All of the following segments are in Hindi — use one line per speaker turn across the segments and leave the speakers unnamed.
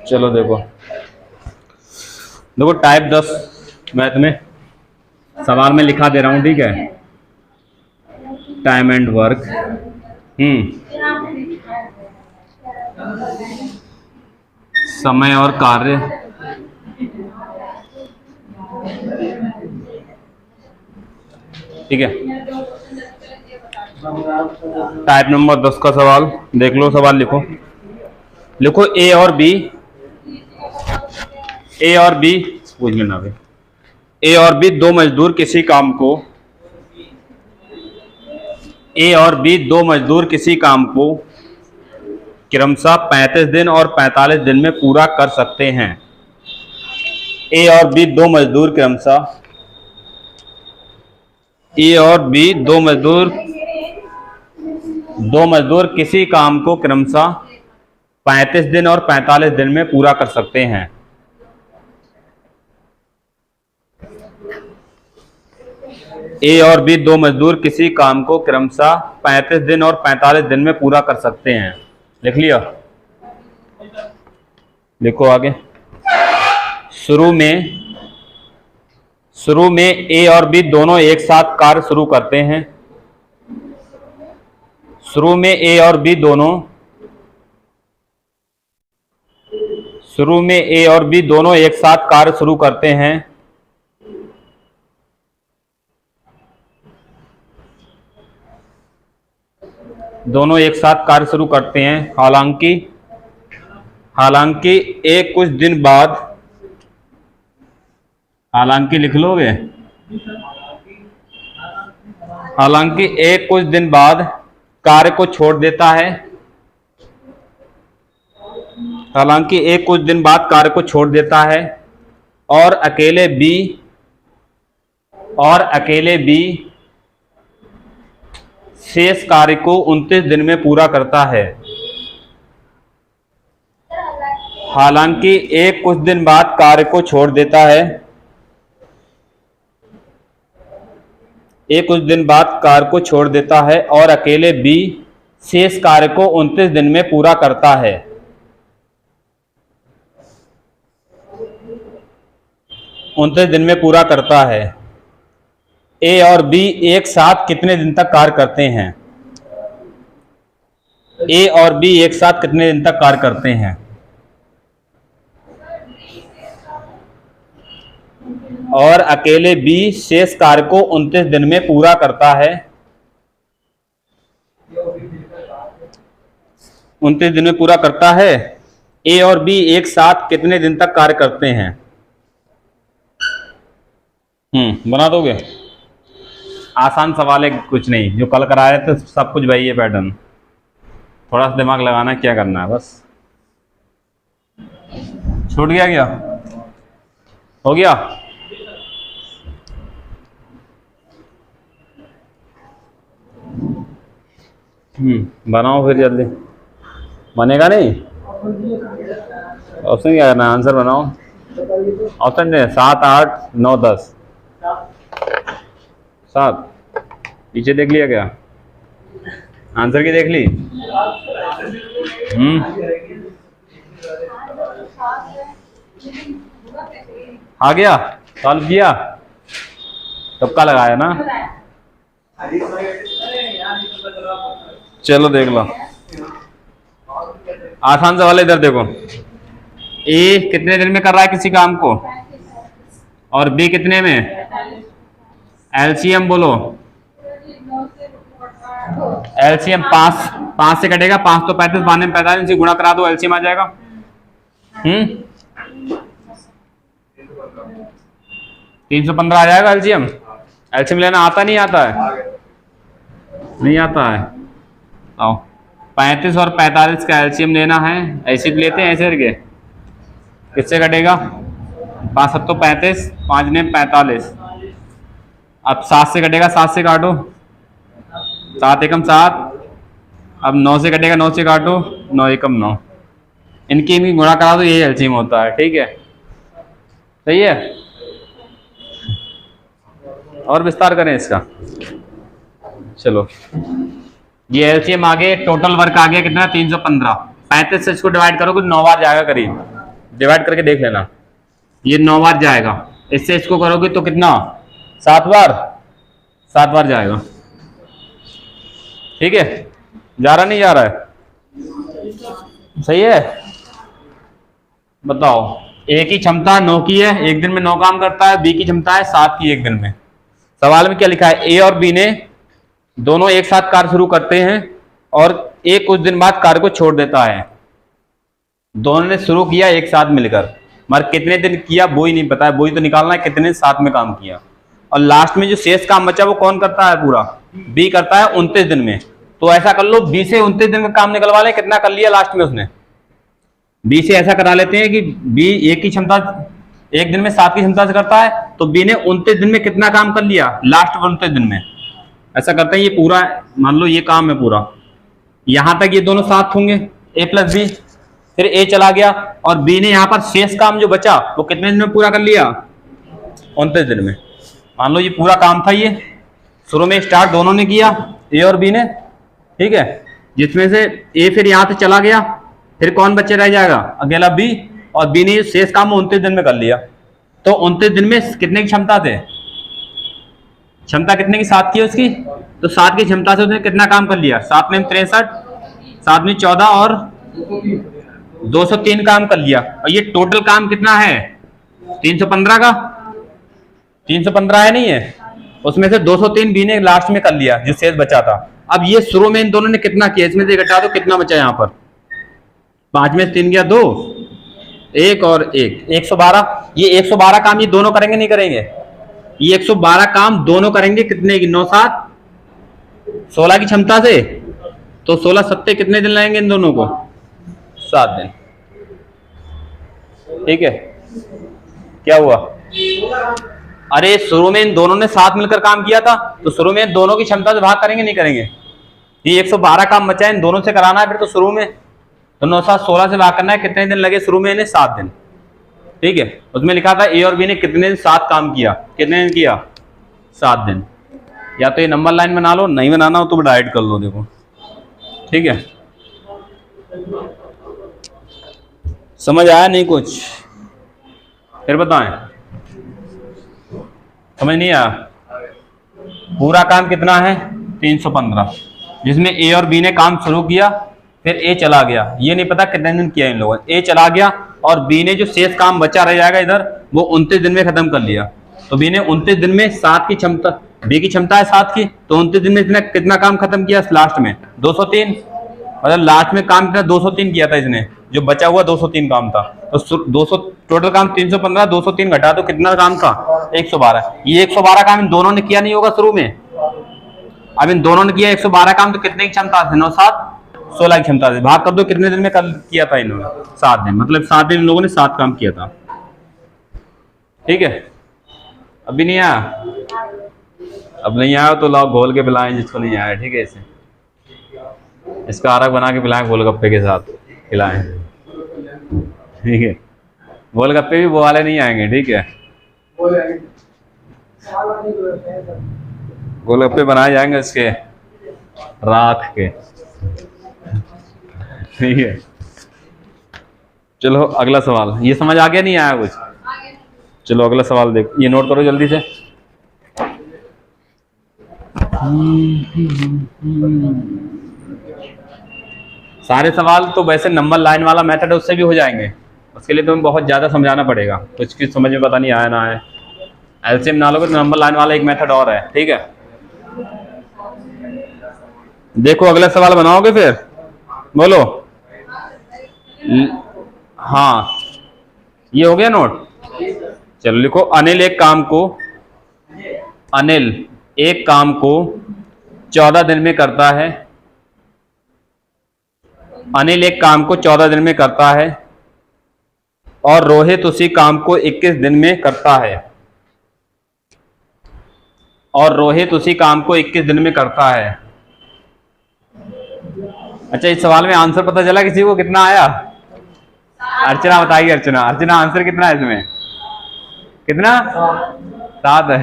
चलो देखो देखो टाइप 10 मैथ में सवाल में लिखा दे रहा हूँ, ठीक है। टाइम एंड वर्क, समय और कार्य, ठीक है। टाइप नंबर 10 का सवाल देख लो। सवाल लिखो, लिखो ए और बी, ए और बी पूछ लेना भाई। ए और बी दो मजदूर किसी काम को, ए और बी दो मजदूर किसी काम को क्रमशः 35 दिन और 45 दिन में पूरा कर सकते हैं। ए और बी दो मजदूर क्रमशः, ए और बी दो मजदूर किसी काम को क्रमशः 35 दिन और 45 दिन में पूरा कर सकते हैं। ए और बी दो मजदूर किसी काम को क्रमशः 35 दिन और 45 दिन में पूरा कर सकते हैं। लिख लिया, लिखो आगे। शुरू में ए और बी दोनों एक साथ कार्य शुरू करते हैं। शुरू में ए और बी दोनों एक साथ कार्य शुरू करते हैं। दोनों एक साथ कार्य शुरू करते हैं। हालांकि एक कुछ दिन बाद, हालांकि लिख लोगे, हालांकि एक कुछ दिन बाद कार्य को छोड़ देता है। हालांकि एक कुछ दिन बाद कार्य को छोड़ देता है और अकेले बी शेष कार्य को 29 दिन में पूरा करता है। हालांकि एक कुछ दिन बाद कार्य को छोड़ देता है, एक कुछ दिन बाद कार्य को छोड़ देता है और अकेले बी शेष कार्य को 29 दिन में पूरा करता है। ए और बी एक साथ कितने दिन तक कार्य करते हैं? ए और बी एक साथ कितने दिन तक कार्य करते हैं? और अकेले बी शेष कार्य को 29 दिन में पूरा करता है। 29 दिन में पूरा करता है। ए और बी एक साथ कितने दिन तक कार्य करते हैं? बना दोगे? आसान सवाल है, कुछ नहीं, जो कल कराए थे सब कुछ वही है पैटर्न। थोड़ा सा दिमाग लगाना, क्या करना है बस। छूट गया क्या? हो गया? बनाओ फिर जल्दी। बनेगा नहीं? ऑप्शन क्या करना है? आंसर बनाओ। ऑप्शन दे 7, 8, 9, 10। 7 पीछे देख लिया क्या? आंसर की देख ली? आ गया? सॉल्व किया? तुक्का लगाया ना? चलो देख लो, आसान सवाल। इधर देखो, ए कितने दिन में कर रहा है किसी काम को और बी कितने में? एलसीएम बोलो। एलसीएम 5 से कटेगा, 5 तो 35, 52 में 45 से गुणा करा दो, एलसीएम आ जाएगा। 315 आ जाएगा एलसीएम। एलसीएम लेना आता नहीं आता है? नहीं आता है। आओ, 35 और 45 का एलसीएम लेना है। ऐसे लेते हैं, ऐसे करके किससे कटेगा? 5 7 तो 35, 5 ने 45। अब 7 से कटेगा, 7 से काटो, 7 एकम 7। अब 9 से कटेगा, 9 से काटो, 9 एकम 9। इनकी गुणा करा दो, यही एलसीएम होता है। ठीक है, सही है। और विस्तार करें इसका। चलो, ये एलसीएम आ गए, टोटल वर्क आ गया कितना? 315। 35 से इसको डिवाइड करोगे 9 बार जाएगा करीब, डिवाइड करके देख लेना, ये 9 बार जाएगा। इससे इसको करोगे तो कितना, 7 बार, 7 बार जाएगा। ठीक है, जा रहा नहीं जा रहा है, सही है। बताओ, ए की क्षमता 9 की है, एक दिन में 9 काम करता है, बी की क्षमता है 7 की एक दिन में। सवाल में क्या लिखा है, ए और बी ने दोनों एक साथ कार्य शुरू करते हैं और एक कुछ दिन बाद कार्य को छोड़ देता है। दोनों ने शुरू किया एक साथ मिलकर, मगर कितने दिन किया वो ही नहीं पता है, वो ही तो निकालना है कितने साथ में काम किया। और लास्ट में जो शेष काम बचा वो कौन करता है, पूरा बी करता है 29 दिन में। तो ऐसा कर लो, बी से 29 दिन में काम निकलवा ले, कितना कर लिया लास्ट में उसने। बी से ऐसा करा लेते हैं कि बी एक की क्षमता एक दिन में 7 की क्षमता से करता है, तो बी ने 29 दिन में कितना काम कर लिया लास्ट 29 दिन में। ऐसा करते हैं, ये पूरा मान लो ये काम है पूरा, यहां तक ये दोनों साथ होंगे ए प्लस बी, फिर ए चला गया और बी ने यहाँ पर शेष काम जो बचा वो कितने दिन में पूरा कर लिया, 29 दिन में। मान लो ये पूरा काम था, ये शुरू में स्टार्ट दोनों ने किया, ए और बी ने, ठीक है, जिसमें से ए फिर यहाँ से चला गया, फिर कौन बच्चे रह जाएगा, अकेला बी, और बी ने शेष काम 29 दिन में कर लिया। तो 29 दिन में कितने की क्षमता थे, क्षमता कितने की, 7 की उसकी, तो 7 की क्षमता से उसने कितना काम कर लिया, 7 में 63, 7 में 14 और 203 काम कर लिया। और ये टोटल काम कितना है, 315 का, 315 है नहीं है, उसमें से 203 बी ने लास्ट में कर लिया जो शेष बचा था। अब ये शुरू में इन दोनों ने कितना किया, इसमें से घटा दो कितना बचा यहाँ पर, 5 में 3 गया 2, 1 और 1, 112। ये 112 काम ये दोनों करेंगे नहीं करेंगे, ये 112 काम दोनों करेंगे कितने की, 9 7 16 की क्षमता से, तो 16 सत्ते कितने दिन लगेंगे इन दोनों को, 7 दिन। ठीक है, क्या हुआ, अरे शुरू में इन दोनों ने साथ मिलकर काम किया था, तो शुरू में दोनों की क्षमता से भाग करेंगे नहीं करेंगे। ये 112 काम बचा है, इन दोनों से कराना है फिर तो शुरू में, तो 9 7 16 से भाग करना है, कितने दिन लगे शुरू में इन्हें, 7 दिन। ठीक है, उसमें लिखा था ए और बी ने कितने दिन साथ काम किया, कितने दिन किया, 7 दिन। या तो ये नंबर लाइन बना लो, नहीं बनाना हो तो डायरेक्ट कर लो, देखो। ठीक है, समझ आया नहीं कुछ, फिर बताएं, समझ नहीं आया। पूरा काम कितना है, 315, जिसमें ए और बी ने काम शुरू किया, फिर ए चला गया, ये नहीं पता कितने दिन किया इन लोगों ने, ए चला गया और बी ने जो शेष काम बचा रह जाएगा इधर, वो 29 दिन में खत्म कर लिया। तो बी ने 29 दिन में 7 की क्षमता, बी की क्षमता है 7 की, तो 29 दिन में इसने कितना काम खत्म किया लास्ट में, 203, मतलब लास्ट में काम कितना 203 किया था इसने, जो बचा हुआ 203 काम था। तो 200 टोटल काम 315, 203 घटा तो कितना काम था, 112। ये 112 काम इन दोनों ने किया नहीं होगा शुरू में, अब इन दोनों ने किया 112 काम, तो कितने की क्षमता से, 9 7 16 की क्षमता से भाग कर दो, कितने दिन में कल किया था इन्होंने, 7 दिन, मतलब 7 दिन इन लोगों ने 7 काम किया था। ठीक है, अभी नहीं आया, अब नहीं आया तो लाओ घोल के पिलाएं जिसको नहीं आया। ठीक है, इसे इसका आरक बना के पिलाएं, गोलगप्पे के साथ खिलाएं। ठीक है, गोलगप्पे भी वो वाले नहीं आएंगे, ठीक है, गोलगप्पे बनाए जाएंगे इसके रात के। ठीक है, चलो अगला सवाल, ये समझ आ गया नहीं आया कुछ, चलो अगला सवाल देख, ये नोट करो जल्दी से। सारे सवाल तो वैसे नंबर लाइन वाला मेथड है उससे भी हो जाएंगे, उसके लिए तुम्हें बहुत ज़्यादा समझाना पड़ेगा, कुछ की समझ में पता नहीं आया ना है। एलसीएम ना लोगे तो नंबर लाइन वाला एक मेथड और है। ठीक है, देखो अगला सवाल बनाओगे फिर, बोलो। हाँ, ये हो गया नोट, चलो लिखो। अनिल एक काम को 14 दिन में करता है। अनिल एक काम को 14 दिन में करता है और रोहित उसी काम को 21 दिन में करता है। अच्छा, इस सवाल में आंसर पता चला किसी को कितना आया? अर्चना बताइए। अर्चना आंसर कितना है इसमें? कितना? 7 है।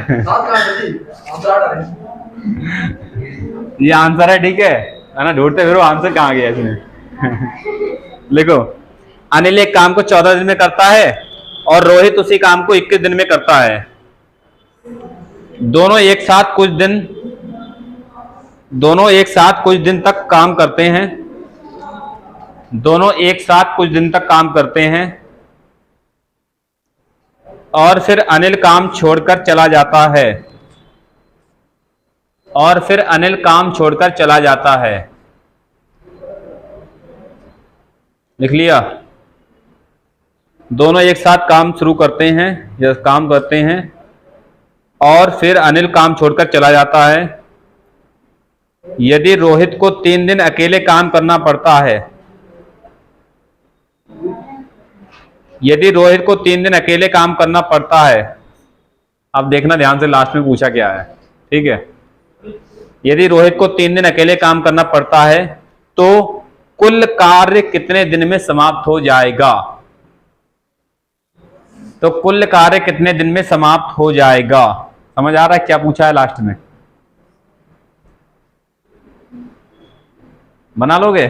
ये आंसर है, ठीक है ना, ढूंढते फिरो आंसर कहाँ गया इसमें। लिखो, अनिल एक काम को 14 दिन में करता है और रोहित उसी काम को 21 दिन में करता है। दोनों एक साथ कुछ दिन तक काम करते हैं। दोनों एक साथ कुछ दिन तक काम करते हैं और फिर अनिल काम छोड़कर चला जाता है। और फिर अनिल काम छोड़कर चला जाता है। लिख लिया? दोनों एक साथ काम शुरू करते हैं या काम करते हैं और फिर अनिल काम छोड़कर चला जाता है। यदि रोहित को 3 दिन अकेले काम करना पड़ता है, यदि रोहित को 3 दिन अकेले काम करना पड़ता है, अब देखना ध्यान से लास्ट में पूछा क्या है, ठीक है। यदि रोहित को 3 दिन अकेले काम करना पड़ता है तो कुल कार्य कितने दिन में समाप्त हो जाएगा? तो कुल कार्य कितने दिन में समाप्त हो जाएगा? समझ आ रहा है क्या पूछा है लास्ट में? बना लोगे?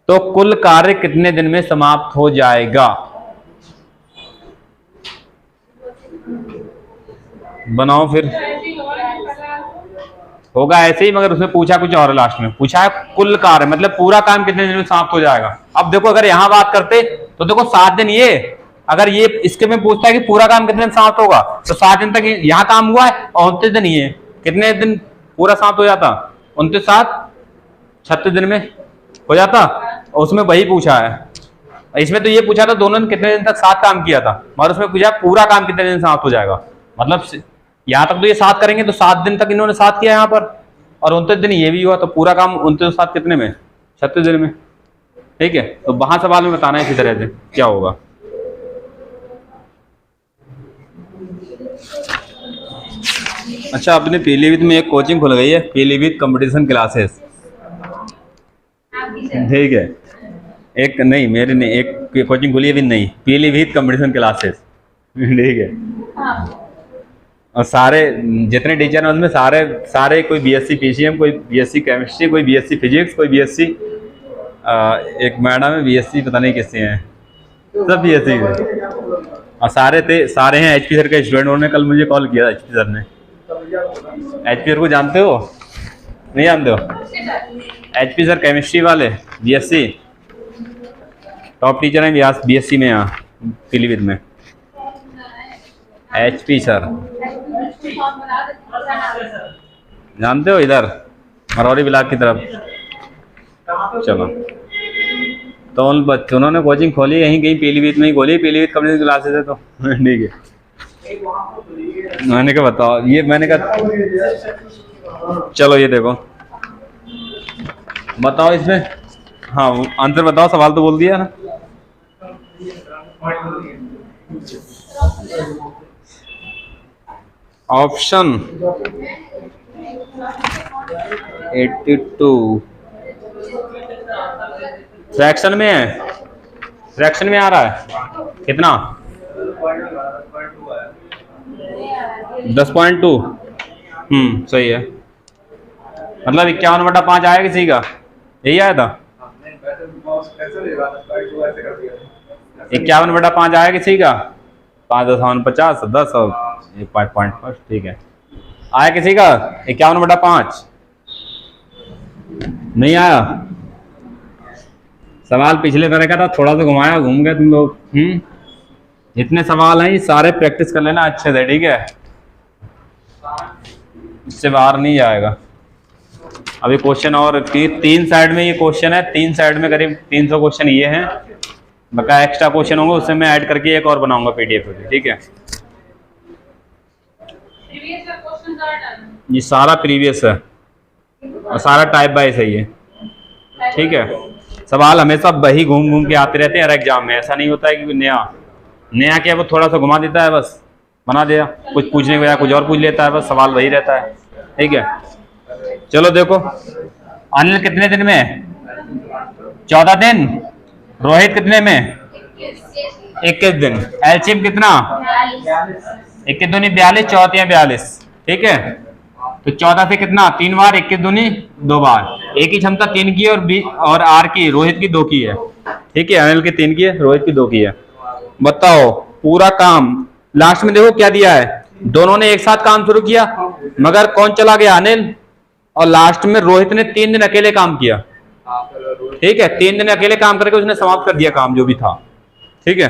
तो कुल कार्य कितने दिन में समाप्त हो जाएगा? बनाओ फिर। होगा ऐसे ही, मगर उसमें पूछा कुछ और। लास्ट में पूछा है कुल कार्य, मतलब पूरा काम कितने दिन में समाप्त हो जाएगा। अब देखो, अगर यहां बात करते तो देखो 7 दिन ये, अगर ये इसके में पूछता है कि पूरा काम कितने दिन समाप्त होगा, तो 7 दिन तक यहाँ काम हुआ है और 29 दिन ये, कितने दिन पूरा समाप्त हो जाता? 29 7 36 दिन में हो जाता। और उसमें वही पूछा है। इसमें तो ये पूछा था दोनों ने कितने दिन तक साथ काम किया था, मगर उसमें पूछा पूरा काम कितने दिन समाप्त हो जाएगा। मतलब यहां तक तो ये 7 करेंगे तो 7 दिन तक इन्होंने साथ किया यहाँ पर, और 29 दिन ये भी हुआ, तो पूरा काम 29 7 कितने में? 36 दिन में, ठीक है। तो वहां सवाल में बताना है इसी तरह से क्या होगा। अच्छा, अपने पीलीभीत में एक कोचिंग खुल गई है, पीलीभीत कंपटीशन क्लासेस, ठीक है। एक नहीं, मेरे ने एक कोचिंग खुली है भी नहीं, पीलीभीत कंपटीशन क्लासेस, ठीक है। और सारे जितने टीचर हैं उनमें सारे कोई बीएससी पीसीएम, कोई बीएससी केमिस्ट्री, कोई बीएससी फिजिक्स, कोई बीएससी, एक मैडम है बीएससी पता नहीं किससे हैं, सब बीएससी के। और सारे हैं एचपी सर के स्टूडेंट। उन्होंने कल मुझे कॉल किया एचपी सर ने। एचपी सर को जानते हो? नहीं जानते हो? एचपी सर केमिस्ट्री वाले, बीएससी टॉप टीचर हैं बीएससी में यहाँ पीलीभीत में। एचपी सर जानते हो? इधर मरौली ब्लॉक की तरफ। चलो, तो उन बच्चों उन्होंने कोचिंग खोली यहीं कहीं पीलीभीत में ही खोली, पीलीभीत कंपनी क्लासेस है, तो ठीक है। मैंने कहा बताओ, ये मैंने कहा चलो ये देखो, बताओ इसमें, हाँ आंसर बताओ। सवाल तो बोल दिया ना। ऑप्शन 82 फ्रैक्शन में है, फ्रैक्शन में आ रहा है कितना? 10.2। सही है। मतलब 51/5 आया किसी का, यही आया था। 51/5 आया किसी का, 5 10 और 1.5, ठीक है। आया किसी का 51/5? नहीं आया। सवाल पिछले तरह का था, थोड़ा सा घुमाया, घूम गए तुम लोग। जितने सवाल हैं सारे प्रैक्टिस कर लेना अच्छे से, ठीक है। इससे बाहर नहीं जाएगा। अभी क्वेश्चन और 3 साइड में ये क्वेश्चन है, 3 साइड में करीब 300 क्वेश्चन ये हैं। बका एक्स्ट्रा क्वेश्चन होंगे, उससे मैं ऐड करके एक और बनाऊंगा पीडीएफ में, ठीक है। ये सारा प्रीवियस है और सारा टाइप वाइज है ये, ठीक है। सवाल हमेशा वही घूम घूम के आते रहते हैं हर एग्जाम में। ऐसा नहीं होता है कि नया क्या, वो थोड़ा सा घुमा देता है, बस बना दिया, कुछ पूछने को या कुछ और पूछ लेता है, बस सवाल वही रहता है, ठीक है। चलो देखो, अनिल कितने दिन में? 14 दिन। रोहित कितने में? 21 दिन। एलसीएम कितना? 21 दूनी 42, 4 42, ठीक है। तो 14 से कितना 3 बार, 21 दूनी 2 बार। एक की क्षमता 3 की है और आर की रोहित की 2 की है। ठीक है, अनिल की 3 की है, रोहित की 2 की है। बताओ पूरा काम लास्ट में देखो क्या दिया है, दोनों ने एक साथ काम शुरू किया मगर कौन चला गया, अनिल, और लास्ट में रोहित ने 3 दिन अकेले काम किया। ठीक है, 3 दिन अकेले काम करके उसने समाप्त कर दिया काम जो भी था। ठीक है,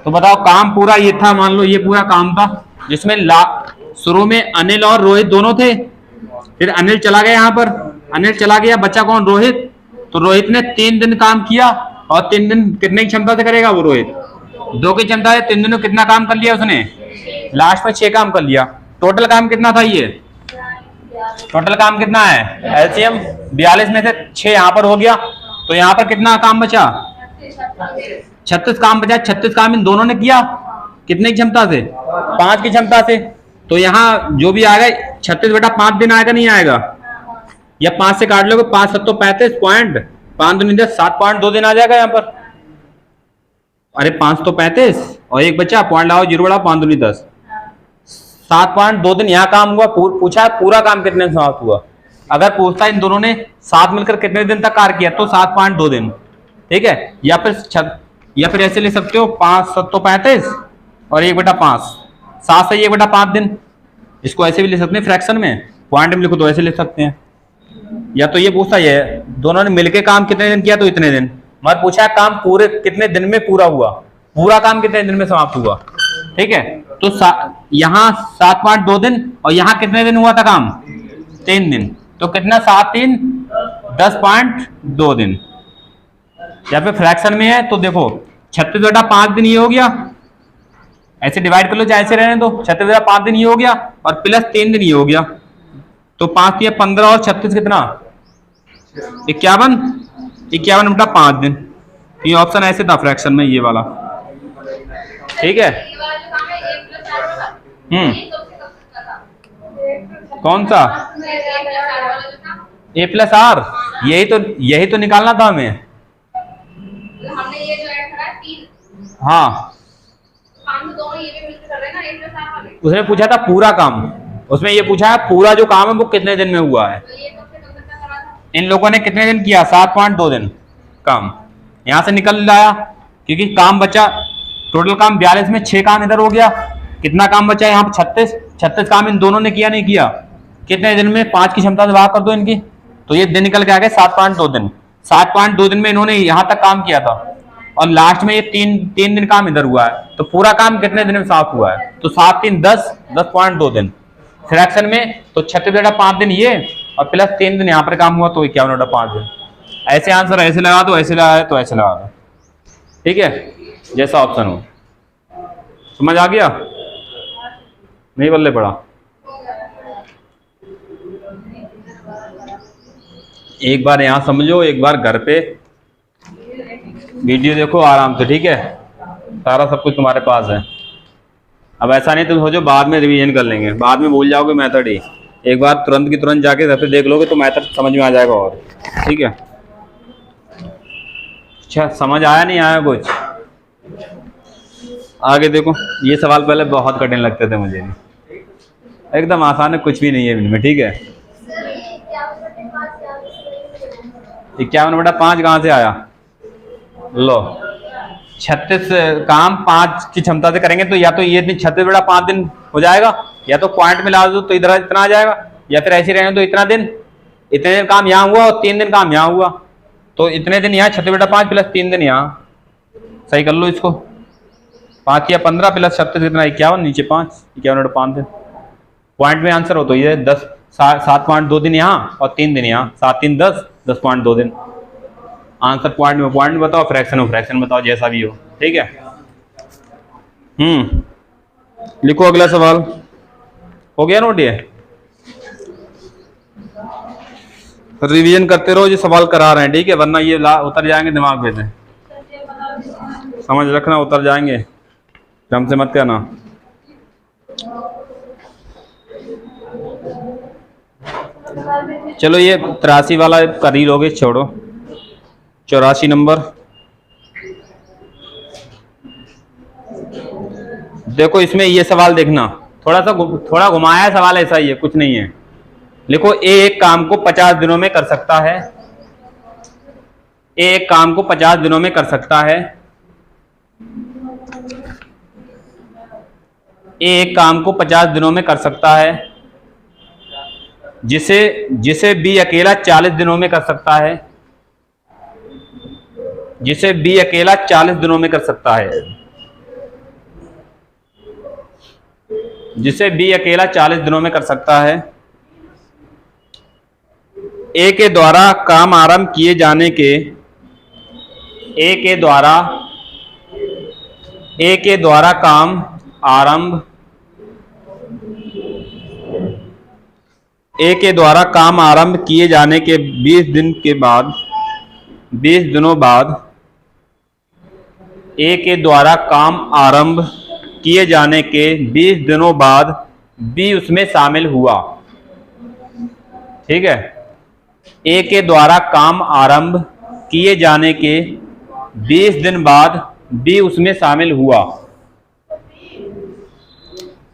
तो बताओ काम पूरा ये था, मान लो ये पूरा काम था जिसमें शुरू में अनिल और रोहित दोनों थे, फिर अनिल चला गया यहाँ पर, अनिल चला गया, बचा कौन, रोहित। तो रोहित ने 3 दिन काम किया और 3 दिन कितने की क्षमता से करेगा वो, रोहित 2 की क्षमता है। 3 दिनों कितना काम कर लिया उसने, लास्ट में 6 काम कर लिया। टोटल काम कितना था, ये टोटल काम कितना है, एलसीएम 42 में से 6 यहाँ पर हो गया, तो यहाँ पर कितना काम बचा, 36 काम बचा। 36 काम इन दोनों ने किया कितने की क्षमता से, 5 की क्षमता से। तो यहाँ जो भी आएगा 36 बटा 5 दिन आएगा, नहीं आएगा, या 5 से काट लोगे, 5 7 35 पॉइंट 5 दूनी 10, 7.2 दिन आ जाएगा यहाँ पर। अरे 5 तो 35 और एक बचा, पॉइंट लाओ, 0 बढ़ाओ, 5 दूनी 10, 7.2 दिन यहाँ काम हुआ। पूछा पूरा काम कितने समाप्त हुआ, अगर पूछता इन दोनों ने साथ मिलकर कितने दिन तक कार्य किया तो 7.2 दिन। ठीक है, या फिर ऐसे ले सकते हो, 5 7 35 और 1 बटा 5, 7 से 1 बटा 5 दिन। इसको ऐसे भी ले सकते हैं, फ्रैक्शन में पॉइंट में लिखो तो ऐसे ले सकते हैं। या तो ये पूछता है दोनों ने मिलकर काम कितने दिन किया तो इतने दिन, मगर पूछा काम पूरे कितने दिन में पूरा हुआ, पूरा काम कितने दिन में समाप्त हुआ। ठीक है, तो यहाँ 7.2 दिन और यहाँ कितने दिन हुआ था काम, 3 दिन, तो कितना 7 3 10.2 दिन। या फिर फ्रैक्शन में है तो देखो 36 बटा 5 दिन ये हो गया, ऐसे डिवाइड कर लो चाहे ऐसे रहने दो, 36 बटा 5 दिन ये हो गया और प्लस 3 दिन ये हो गया, तो 5 या 15 और 36 कितना 51, 51 बटा 5 दिन। ये ऑप्शन ऐसे था फ्रैक्शन में ये वाला। ठीक है, कौन सा ए प्लस आर, यही तो निकालना था हमें।
हमने ये जो ऐड करा 3,
हाँ
काम तो दोनों ये भी मिलकर कर रहे हैं ना, एक प्लस आर वाले।
उसने पूछा था पूरा काम, उसमें ये पूछा है पूरा जो काम है वो कितने दिन में हुआ है।
तो ये कब से कब तक करा था,
इन लोगों ने कितने दिन किया, 7.2 दिन काम। यहां से निकल लाया क्योंकि काम बचा, टोटल काम 42 में 6 काम इधर हो गया, कितना काम बचा यहाँ पर 36 काम इन दोनों ने किया नहीं किया, कितने दिन में 5 की क्षमता से भाग कर दो इनकी, तो ये दिन निकल के आ गए 7.2 दिन। 7.2 दिन में इन्होंने यहाँ तक काम किया था और लास्ट में ये 3 दिन काम इधर हुआ है, तो पूरा काम कितने दिन में समाप्त हुआ है, तो 7 3 10 10.2 दिन। फ्रैक्शन में तो 36 बटा 5 दिन ये और प्लस 3 दिन यहाँ पर काम हुआ, तो 51 बटा 5 दिन। ऐसे आंसर ऐसे लगा दो, ऐसे लगा तो ऐसे लगा दो। ठीक है, जैसा ऑप्शन हो। समझ आ गया, नहीं बल्ले पड़ा। एक बार यहाँ समझो, एक बार घर पे वीडियो देखो आराम से। ठीक है, सारा सब कुछ तुम्हारे पास है। अब ऐसा नहीं तुम सोचो बाद में रिवीजन कर लेंगे, बाद में भूल जाओगे मेथड ही। एक बार तुरंत की तुरंत जाके घर पे देख लोगे तो मेथड समझ में आ जाएगा। और ठीक है, अच्छा समझ आया नहीं आया कुछ, आगे देखो। ये सवाल पहले बहुत कठिन लगते थे मुझे, एकदम आसान है, कुछ भी नहीं है इनमें। ठीक है, 51 बटा 5 कहाँ से आया, लो 36 काम 5 की क्षमता से करेंगे तो या तो ये 36 बटा 5 दिन हो जाएगा, या तो पॉइंट मिला दो तो इधर इतना आ जाएगा, या फिर ऐसे रहने तो इतना दिन, इतने दिन काम यहाँ हुआ और 3 दिन काम यहाँ हुआ, तो इतने दिन यहाँ 36 बटा 5 प्लस 3 दिन यहाँ। सही कर लो इसको, 5 या 15 प्लस 36 कितना 51, नीचे 5, 51 बटा 5 दिन। पॉइंट में आंसर हो तो ये 7.2 दिन यहाँ और 3 दिन यहाँ, 7 3 10 10.2 दिन। आंसर पॉइंट में बताओ, फ्रैक्शन में फ्रैक्शन बताओ, जैसा भी हो। ठीक है, लिखो अगला सवाल। हो गया नोट, ये रिवीजन करते रहो, जो सवाल करा रहे हैं। ठीक है, वरना ये उतर जाएंगे दिमाग में से, समझ रखना, उतर जाएंगे, जम से मत कहना। चलो ये 83 वाला कर ही लोगे, छोड़ो। 84 नंबर देखो, इसमें ये सवाल देखना, थोड़ा घुमाया सवाल, ऐसा ही है, कुछ नहीं है। लिखो ए एक काम को 50 दिनों में कर सकता है। ए एक काम को 50 दिनों में कर सकता है। ए एक काम को 50 दिनों में कर सकता है, जिसे बी अकेला 40 दिनों में कर सकता है। जिसे बी अकेला 40 दिनों में कर सकता है। जिसे बी अकेला 40 दिनों में कर सकता है। ए के द्वारा काम आरंभ किए जाने के ए के द्वारा काम आरंभ ए के द्वारा काम आरंभ किए जाने के 20 दिनों बाद ए के द्वारा काम आरंभ किए जाने के 20 दिनों बाद बी उसमें शामिल हुआ। ठीक है, ए के द्वारा काम आरंभ किए जाने के 20 दिन बाद बी उसमें शामिल हुआ।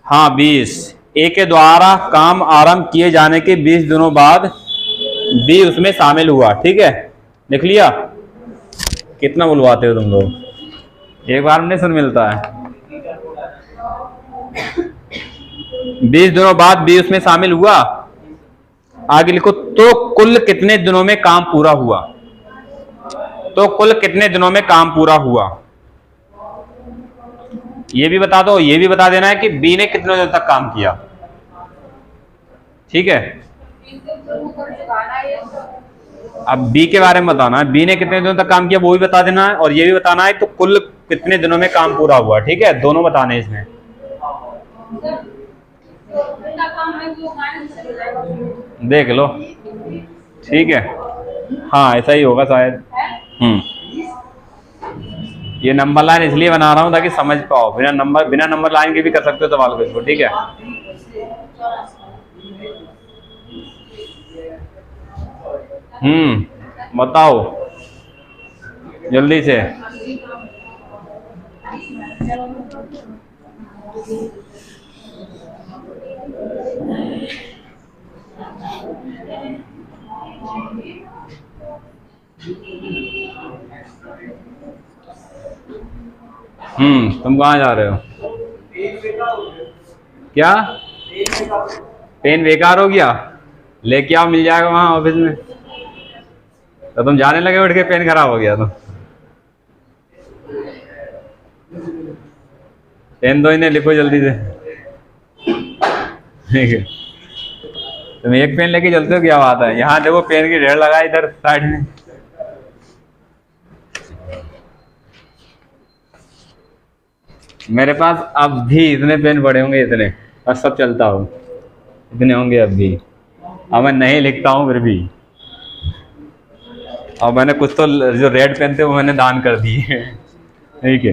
हाँ 20, ए के द्वारा काम आरंभ किए जाने के 20 दिनों बाद बी उसमें शामिल हुआ। ठीक है, लिख लिया। कितना बुलवाते हो तुम लोग, एक बार में नहीं सुन मिलता है। 20 दिनों बाद बी उसमें शामिल हुआ। आगे लिखो, तो कुल कितने दिनों में काम पूरा हुआ। तो कुल कितने दिनों में काम पूरा हुआ, ये भी बता दो। ये भी बता देना है कि बी ने कितने दिनों तक काम किया। ठीक है, अब बी के बारे में बताना है, बी ने कितने दिनों तक काम किया वो भी बता देना है, और ये भी बताना है तो कुल कितने दिनों में काम पूरा हुआ। ठीक है, दोनों बताने इसमें। देख लो, ठीक है, हाँ ऐसा ही होगा शायद। ये नंबर लाइन इसलिए बना रहा हूं ताकि समझ पाओ। बिना नंबर लाइन के भी कर सकते हो सवाल को इसको। ठीक है, बताओ जल्दी से। तुम कहाँ जा रहे हो? क्या पेन बेकार हो गया? लेके आओ, मिल जाएगा वहां ऑफिस में। तो तुम जाने लगे उठ के, पेन खराब हो गया तो पेन दो इन्हें, लिखो जल्दी से। ठीक है, तुम एक पेन लेके चलते हो, क्या बात है। यहाँ देखो पेन की ढेर लगा इधर साइड में। मेरे पास अब भी इतने पेन पड़े होंगे, इतने, और सब चलता हो, इतने होंगे अब भी। अब मैं नहीं लिखता हूँ फिर भी। और मैंने कुछ तो जो रेड पेन थे वो मैंने दान कर दिए। ठीक है,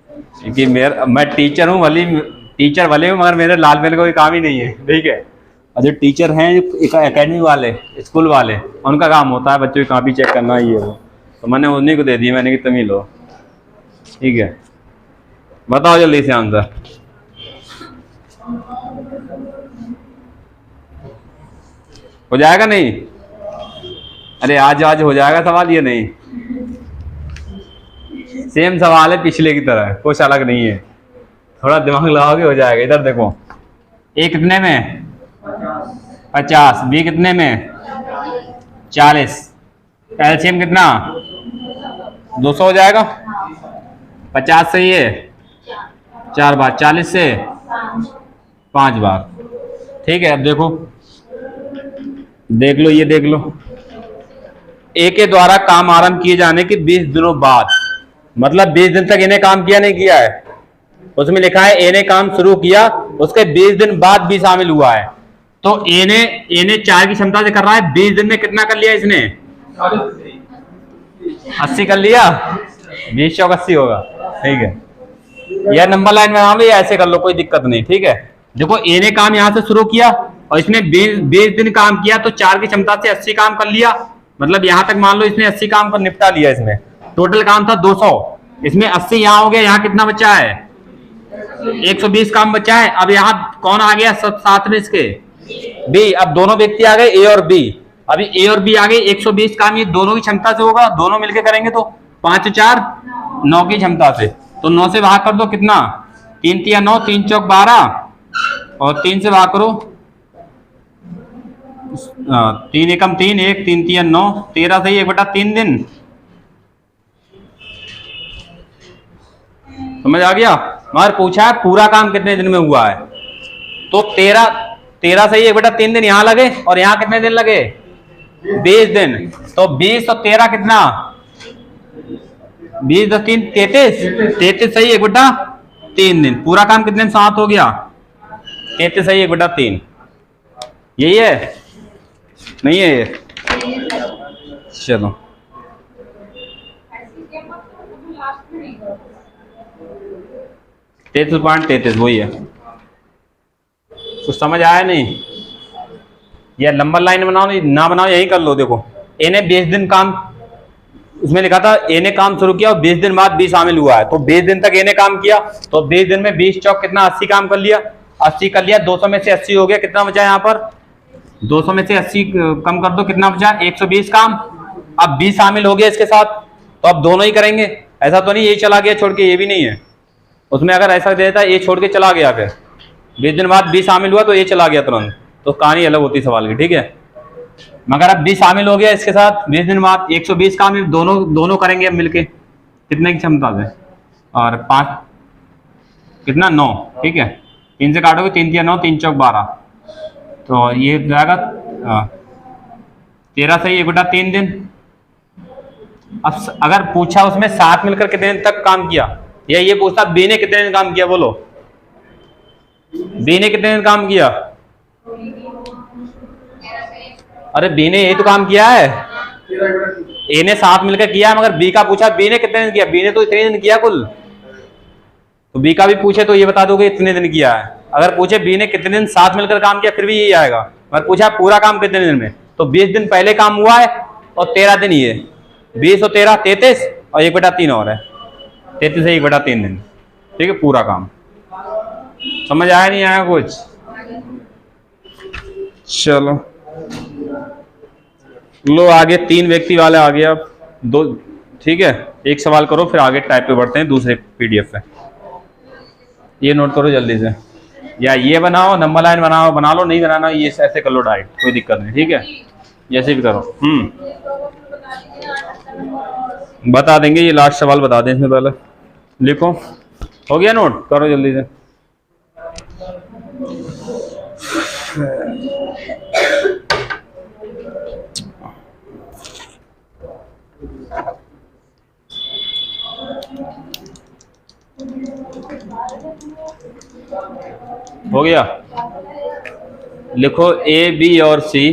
क्योंकि मैं टीचर हूँ, टीचर भले हूँ, मगर मेरे लाल पेन का कोई काम ही नहीं है। ठीक है, और जो टीचर हैं एकेडमी वाले, स्कूल वाले, उनका काम होता है बच्चों की कॉपी चेक करना ही है वो। तो मैंने उन्हीं को दे दी, मैंने कि तुम ही लो। ठीक है, बताओ जल्दी से आंसर। हो जाएगा नहीं? अरे आज हो जाएगा सवाल, ये नहीं। सेम सवाल है पिछले की तरह, कुछ अलग नहीं है। थोड़ा दिमाग लगाओगे हो जाएगा। इधर देखो, ए कितने में? 50। बी कितने में? 40। एलसीएम कितना? 200 हो जाएगा। 50 से ये 4 बार, 40 से 5 बार। ठीक है, अब देखो, देख लो, ये देख लो। ए के द्वारा काम आरंभ किए जाने के 20 दिनों बाद, मतलब 20 दिन तक इन्हें काम किया नहीं किया है। उसमें लिखा है ए ने काम शुरू किया, उसके 20 दिन बाद भी शामिल हुआ है। तो ए ने 4 की क्षमता से कर रहा है। 20 दिन में कितना कर लिया इसने? 80 कर लिया। 20 चौक 80 होगा। ठीक है, यह नंबर लाइन में नाम ऐसे कर लो, कोई दिक्कत नहीं। ठीक है, देखो ए ने काम यहां से शुरू किया और इसने 20 दिन काम किया, तो 4 की क्षमता से 80 काम कर लिया। मतलब यहां तक मान लो इसने 80 काम पर निपटा लिया। इसमें टोटल काम था 200, इसमें 80 यहां हो गया। यहां कितना बचा है? 120 काम बचा है। अब यहाँ कौन आ गया सब साथ में? इसके बी। अब दोनों व्यक्ति आ गए ए और बी। अभी ए और बी आ गए, 120 काम ये दोनों की क्षमता से होगा, दोनों मिलकर करेंगे तो 5 4 9 की क्षमता से। तो 9 से भाग कर दो कितना, 3 3 9, 3 चौक 12 और 3 से भाग करो 3 एकम 3, 1 3 3 9, 13 सही 1/3 दिन। समझ आ गया। मगर पूछा है पूरा काम कितने दिन में हुआ है, तो 13 सही 1/3 दिन यहाँ लगे और यहाँ कितने दिन लगे, 20 दिन। तो 20 और 13 कितना, 20 10 3 33 सही 1/3 दिन। पूरा काम कितने दिन समाप्त हो गया, 33 सही 1/3। यही है, नहीं है ये? चलो 33.33 वही है। कुछ समझ आया नहीं? या लंबा लाइन बनाओ, नहीं ना बनाओ यही कर लो। देखो ए ने 20 दिन काम, उसमें लिखा था ए ने काम शुरू किया और 20 दिन बाद बी शामिल हुआ है, तो 20 दिन तक ए ने काम किया, तो 20 दिन में 20 चौक कितना 80 काम कर लिया, 80 कर लिया, 200 में से 80 हो गया, कितना बचा यहाँ पर, 200 में से 80 कम कर दो कितना बचा, 120 काम। अब बी शामिल हो गया इसके साथ, तो अब दोनों ही करेंगे। ऐसा तो नहीं ये चला गया छोड़ के, ये भी नहीं है उसमें। अगर ऐसा देता है ये छोड़ के चला गया, फिर 20 दिन बाद बी शामिल हुआ तो ये चला गया तुरंत, तो कहानी अलग होती सवाल की, ठीक है। मगर अब बी शामिल हो गया इसके साथ 20 दिन बाद, 120 काम दोनों करेंगे अब मिलके, कितने की क्षमता से, और 5 कितना 9, ठीक है। 3 से काटोगे 3 3 9, 3 चौक 12, तो ये जाएगा 13 सही 1/3 दिन। अब अगर पूछा उसमें साथ मिलकर कितने दिन तक काम किया, या ये पूछता बी ने कितने दिन काम किया, बोलो बी ने कितने दिन काम किया। अरे बी ने यही तो काम किया है, ए ने साथ मिलकर किया है, मगर बी का पूछा बी ने कितने दिन किया, बी ने तो इतने दिन किया कुल, तो बी का भी पूछे तो ये बता दोगे इतने दिन किया है। अगर पूछे बी ने कितने दिन साथ मिलकर काम किया, फिर भी यही आएगा। मगर पूछा पूरा काम कितने दिन में, तो 20 दिन पहले काम हुआ है और 13 दिन ये, 20 और 13 33 और 1/3 और है, 33 से 1/3 दिन, ठीक है पूरा काम। समझ आया नहीं आया कुछ? चलो लो आगे 3 व्यक्ति वाले आ गया, 2, ठीक है। एक सवाल करो फिर आगे टाइप पे बढ़ते हैं दूसरे पीडीएफ पे। ये नोट करो जल्दी से, या ये बनाओ नंबर लाइन बनाओ, बना लो, नहीं बनाना ये ऐसे कर लो डायरेक्ट, कोई दिक्कत नहीं, ठीक है। जैसे भी करो। बता देंगे, ये लास्ट सवाल बता दें इसमें पहले। लिखो, हो गया नोट, करो जल्दी से। हो गया। लिखो ए बी और सी,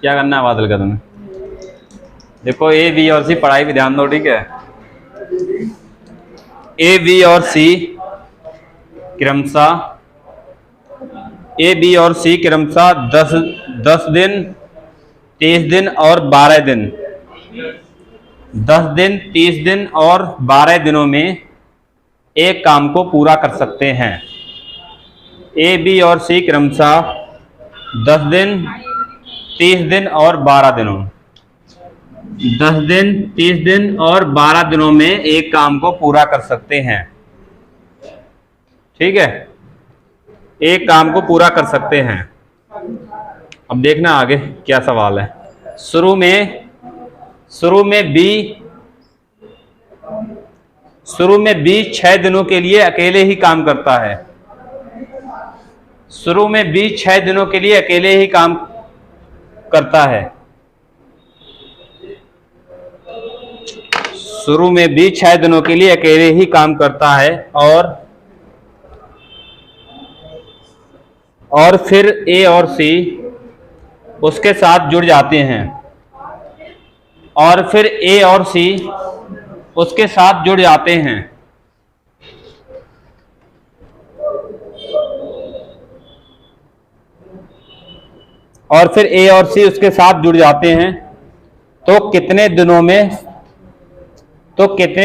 क्या करना है बादल का तुम्हें, देखो ए बी और सी, पढ़ाई पे ध्यान दो, ठीक है। ए बी और सी क्रमशः, ए बी और सी क्रमशः 10 दिन 30 दिन और 12 दिन, 10 दिन 30 दिन और 12 दिनों में एक काम को पूरा कर सकते हैं। ए बी और सी क्रमशः 10 दिन 30 दिन और 12 दिनों, 10 दिन 30 दिन और 12 दिनों में एक काम को पूरा कर सकते हैं, ठीक है। एक काम को पूरा कर सकते हैं। अब देखना आगे क्या सवाल है। शुरू में बी 6 दिनों के लिए अकेले ही काम करता है। शुरू में बी 6 दिनों के लिए अकेले ही काम करता है। शुरू में बी 6 दिनों के लिए अकेले ही काम करता है, और फिर ए और सी उसके साथ जुड़ जाते हैं, और फिर ए और सी उसके साथ जुड़ जाते हैं। और फिर ए और सी उसके साथ जुड़ जाते हैं, तो कितने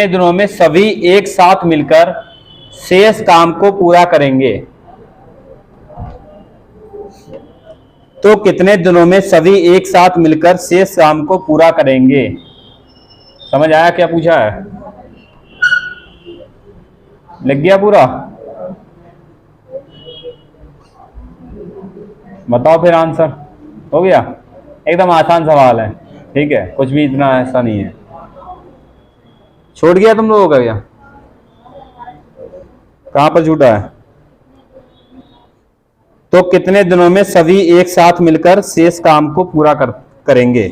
दिनों में सभी एक साथ मिलकर शेष काम को पूरा करेंगे। तो कितने दिनों में सभी एक साथ मिलकर शेष काम को पूरा करेंगे? समझ आया क्या पूछा है? लग गया पूरा? बताओ फिर आंसर। हो गया? एकदम आसान सवाल है, ठीक है, कुछ भी इतना ऐसा नहीं है। छोड़ गया तुम लोगों का क्या? कहां पर छूटा है? तो कितने दिनों में सभी एक साथ मिलकर शेष काम को पूरा करेंगे?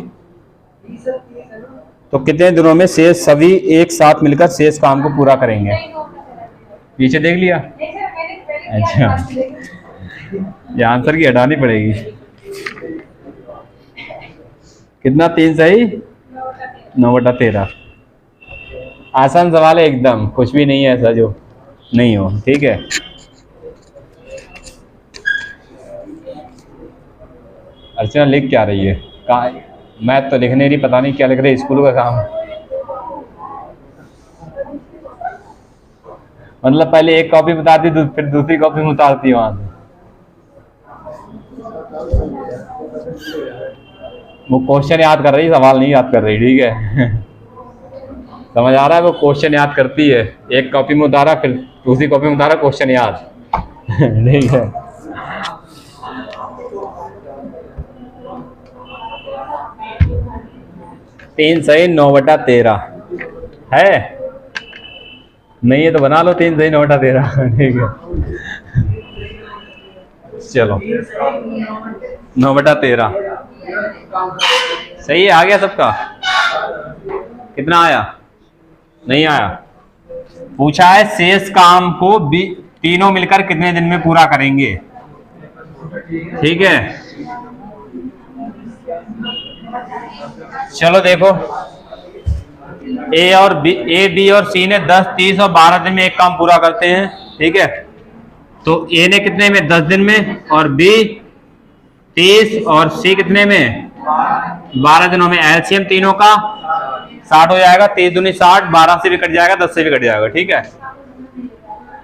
तो कितने दिनों में सभी एक साथ मिलकर शेष काम को पूरा करेंगे? पीछे देख लिया? अच्छा, ये आंसर की हटानी पड़ेगी। कितना? 3 सही 9/13। आसान सवाल है एकदम, कुछ भी नहीं है ऐसा जो नहीं हो, ठीक है। अर्चना लिख क्या रही है? कहा मैथ तो लिखने नहीं, पता नहीं क्या लिख रही है, स्कूल का काम। मतलब पहले एक कॉपी बताती फिर दूसरी कॉपी में उतारती वहां से। वो क्वेश्चन याद कर रही, सवाल नहीं याद कर रही, ठीक है। समझ आ रहा है? वो क्वेश्चन याद करती है, एक कॉपी में उतारा फिर दूसरी कॉपी में उतारा, क्वेश्चन याद। ठीक है। तीन सही 9/13 है? नहीं है तो बना लो 3 सही 9/13। ठीक है, चलो 9/13 सही है। आ गया सबका? कितना आया? नहीं आया। पूछा है शेष काम को तीनों मिलकर कितने दिन में पूरा करेंगे, ठीक है। चलो देखो, ए बी और सी ने 10, 30 और 12 दिन में एक काम पूरा करते हैं, ठीक है। तो ए ने कितने में? 10 दिन में, और बी 30 और सी कितने में? 12 दिनों में। एलसीएम तीनों का 60 हो जाएगा। 30 दूनी 60, 12 से भी कट जाएगा, 10 से भी कट जाएगा, ठीक है।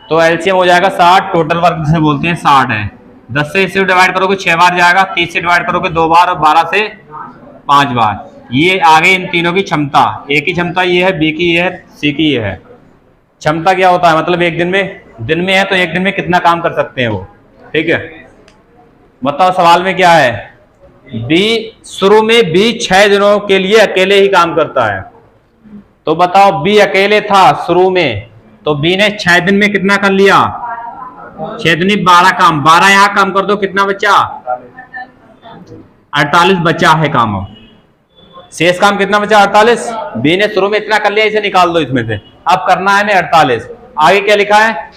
तो एलसीएम हो जाएगा 60। टोटल वर्क जिसे बोलते हैं 60 है। 10 से इसे डिवाइड करोगे 6 बार जाएगा, 30 से डिवाइड करोगे 2 बार, और 12 से 5 बार। ये आगे इन तीनों की क्षमता, ए की क्षमता ये है, बी की ये है, सी की ये है। क्षमता क्या होता है? मतलब एक दिन में है तो एक दिन में कितना काम कर सकते हैं वो, ठीक है। बताओ सवाल में क्या है? बी शुरू में बी 6 दिनों के लिए अकेले ही काम करता है। तो बताओ बी अकेले था शुरू में, तो बी ने 6 दिन में कितना कर लिया? 6 दूनी 12 काम, 12 यहां काम कर दो, कितना बचा? 48 बचा है काम। शेष काम कितना बचा? 48। बी ने शुरू में इतना कर लिया, इसे निकाल दो इसमें से। अब करना है हमें 48। आगे क्या लिखा है?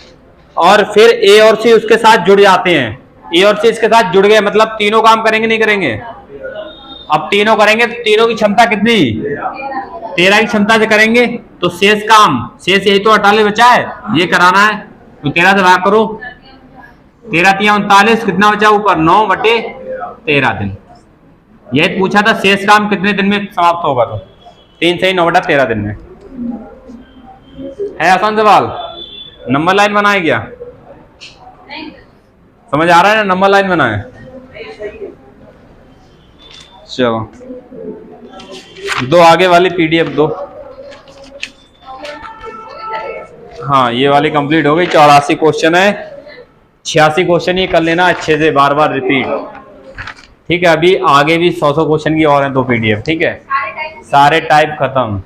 और फिर ए और सी उसके साथ जुड़ जाते हैं। ए और सी इसके साथ जुड़ गए, मतलब तीनों काम करेंगे नहीं करेंगे? अब तीनों करेंगे तो तीनों की क्षमता कितनी? 13 की क्षमता से करेंगे। तो शेष काम, शेष यही तो 48 बचा है, ये कराना है। तो 13 से भाग करो, 13 तिया 39, कितना बचा ऊपर? 9/13 दिन। यही पूछा था शेष काम कितने दिन में समाप्त होगा, तो 3 सही 9/13 दिन में है। आसान सवाल। नंबर लाइन बनाए क्या? समझ आ रहा है ना? नंबर लाइन बनाए। चलो दो आगे वाली पीडीएफ दो। हाँ ये वाली कंप्लीट हो गई। 84 क्वेश्चन है, 86 क्वेश्चन ही कर लेना अच्छे से, बार बार रिपीट, ठीक है। अभी आगे भी 100 क्वेश्चन की और है 2 पीडीएफ, ठीक है। सारे टाइप खत्म।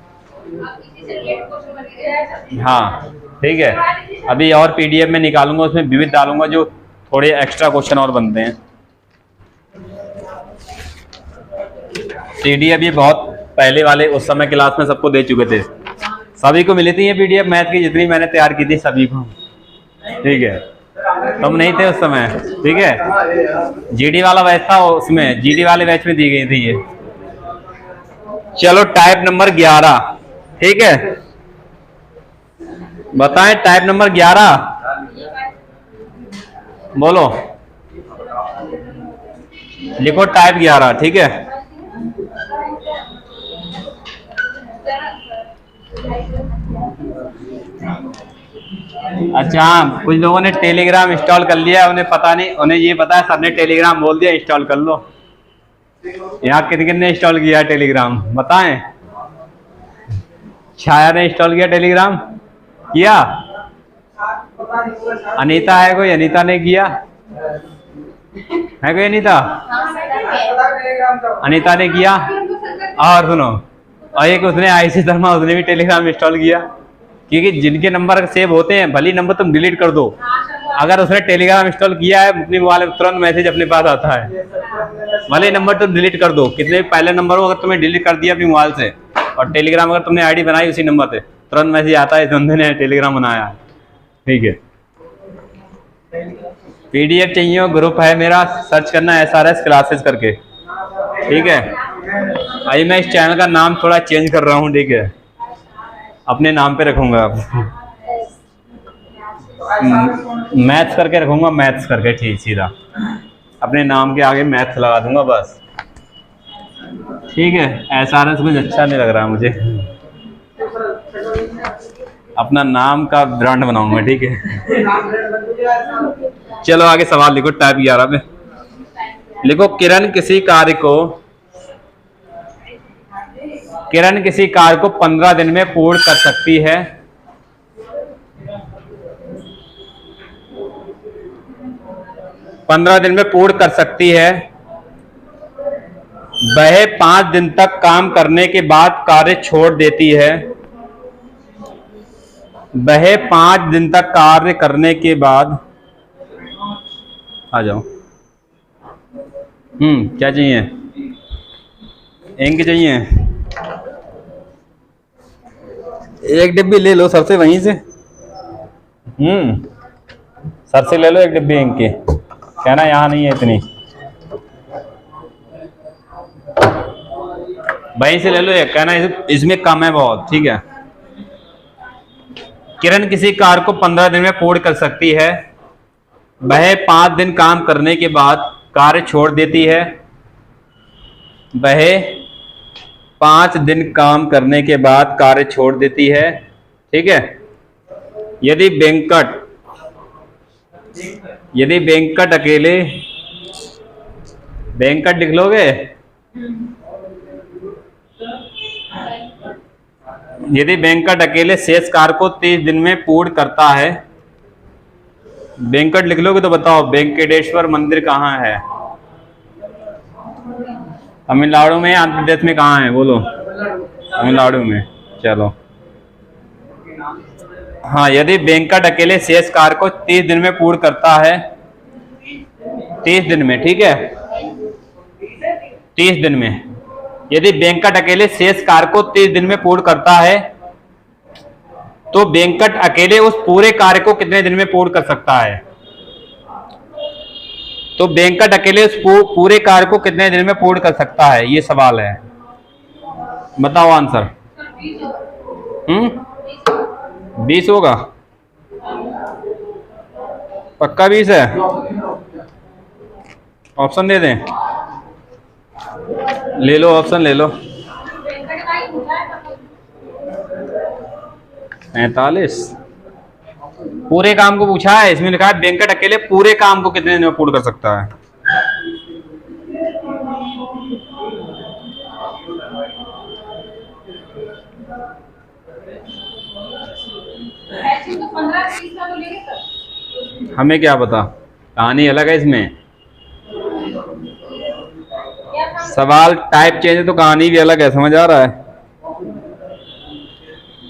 हाँ ठीक है, अभी और पीडीएफ में निकालूंगा, उसमें विविध डालूंगा जो थोड़े एक्स्ट्रा क्वेश्चन और बनते हैं। पीडीएफ ये बहुत पहले वाले उस समय क्लास में सबको दे चुके थे, सभी को मिली थी ये पीडीएफ मैथ की, जितनी मैंने तैयार की थी सभी को, ठीक है। तुम नहीं थे उस समय, ठीक है। जीडी वाला बैच था, उसमें जीडी वाले बैच में दी गई थी ये। चलो टाइप नंबर 11, ठीक है। बताएं टाइप नंबर 11 बोलो, लिखो टाइप 11, ठीक है। अच्छा हाँ, कुछ लोगों ने टेलीग्राम इंस्टॉल कर लिया, उन्हें पता नहीं, उन्हें ये पता है सर ने टेलीग्राम बोल दिया इंस्टॉल कर लो, यहाँ किन किन ने इंस्टॉल किया है टेलीग्राम बताएं। छाया ने इंस्टॉल किया टेलीग्राम, किया। अनीता है कोई, अनीता ने किया है कोई, अनीता, अनीता ने किया। और सुनो, और एक उसने आईसी शर्मा, उसने भी टेलीग्राम इंस्टॉल किया। क्योंकि जिनके नंबर सेव होते हैं भले नंबर तुम डिलीट कर दो, अगर उसने टेलीग्राम इंस्टॉल किया है अपने मोबाइल में तुरंत मैसेज अपने पास आता है। भले नंबर तुम डिलीट कर दो, कितने भी पहले नंबर हो, अगर तुम्हें डिलीट कर दिया अपने मोबाइल से और टेलीग्राम अगर तुमने आईडी बनाई उसी नंबर से, तुरंत मैसेज आता है इस बंदे ने टेलीग्राम बनाया है। ठीक है, पीडीएफ चाहिए हो, ग्रुप है मेरा, सर्च करना SRS क्लासेस करके। ठीक है, अभी मैं इस चैनल का नाम थोड़ा चेंज कर रहा हूँ। ठीक है, अपने नाम पे रखूंगा अब, मैथ्स करके रखूंगा, मैथ्स करके, ठीक सीधा अपने नाम के आगे मैथ्स लगा दूंगा बस। ठीक है, SRS कुछ अच्छा नहीं लग रहा मुझे, अपना नाम का ब्रांड बनाऊंगा। ठीक है, चलो आगे सवाल लिखो, टाइप 11 में लिखो। किरण किसी कार्य को 15 दिन में पूर्ण कर सकती है। वह 5 दिन तक काम करने के बाद कार्य छोड़ देती है। वह 5 दिन तक कार्य करने के बाद, आ जाओ, क्या चाहिए, इंक चाहिए, एक डिब्बी ले लो सर से, वहीं से सर से ले लो एक डिब्बी इंक की, कहना यहाँ नहीं है इतनी, वहीं से ले लो एक, कहना इसमें कम है बहुत। ठीक है, किरण किसी कार्य को 15 दिन में पूर्ण कर सकती है। वह 5 दिन काम करने के बाद कार्य छोड़ देती है। वह 5 दिन काम करने के बाद कार्य छोड़ देती है। ठीक है, यदि वेंकट अकेले, वेंकट लिख लोगे, यदि वेंकट अकेले शेष कार्य को 30 दिन में पूर्ण करता है। वेंकट लिख लोगे तो बताओ वेंकटेश्वर मंदिर कहाँ है, तमिलनाडु में, आंध्र प्रदेश में, कहाँ है बोलो, तमिलनाडु में। चलो हाँ, यदि वेंकट अकेले शेष कार्य को 30 दिन में पूर्ण करता है, 30 दिन में, ठीक है, 30 दिन में, यदि वेंकट अकेले शेष कार्य को 30 दिन में पूर्ण करता है, तो वेंकट अकेले उस पूरे कार्य को कितने दिन में पूर्ण कर सकता है। तो वेंकट अकेले उस पूरे कार्य को कितने दिन में पूर्ण कर सकता है, ये सवाल है, बताओ आंसर। 20 होगा, पक्का 20 है, ऑप्शन दे दें, ले लो ऑप्शन ले लो। 45 पूरे काम को पूछा है, इसमें लिखा है वेंकट अकेले पूरे काम को कितने दिन में पूर्ण कर सकता है। हमें क्या पता, कहानी अलग है इसमें, सवाल टाइप चेंज है तो कहानी भी अलग है, समझ आ रहा है।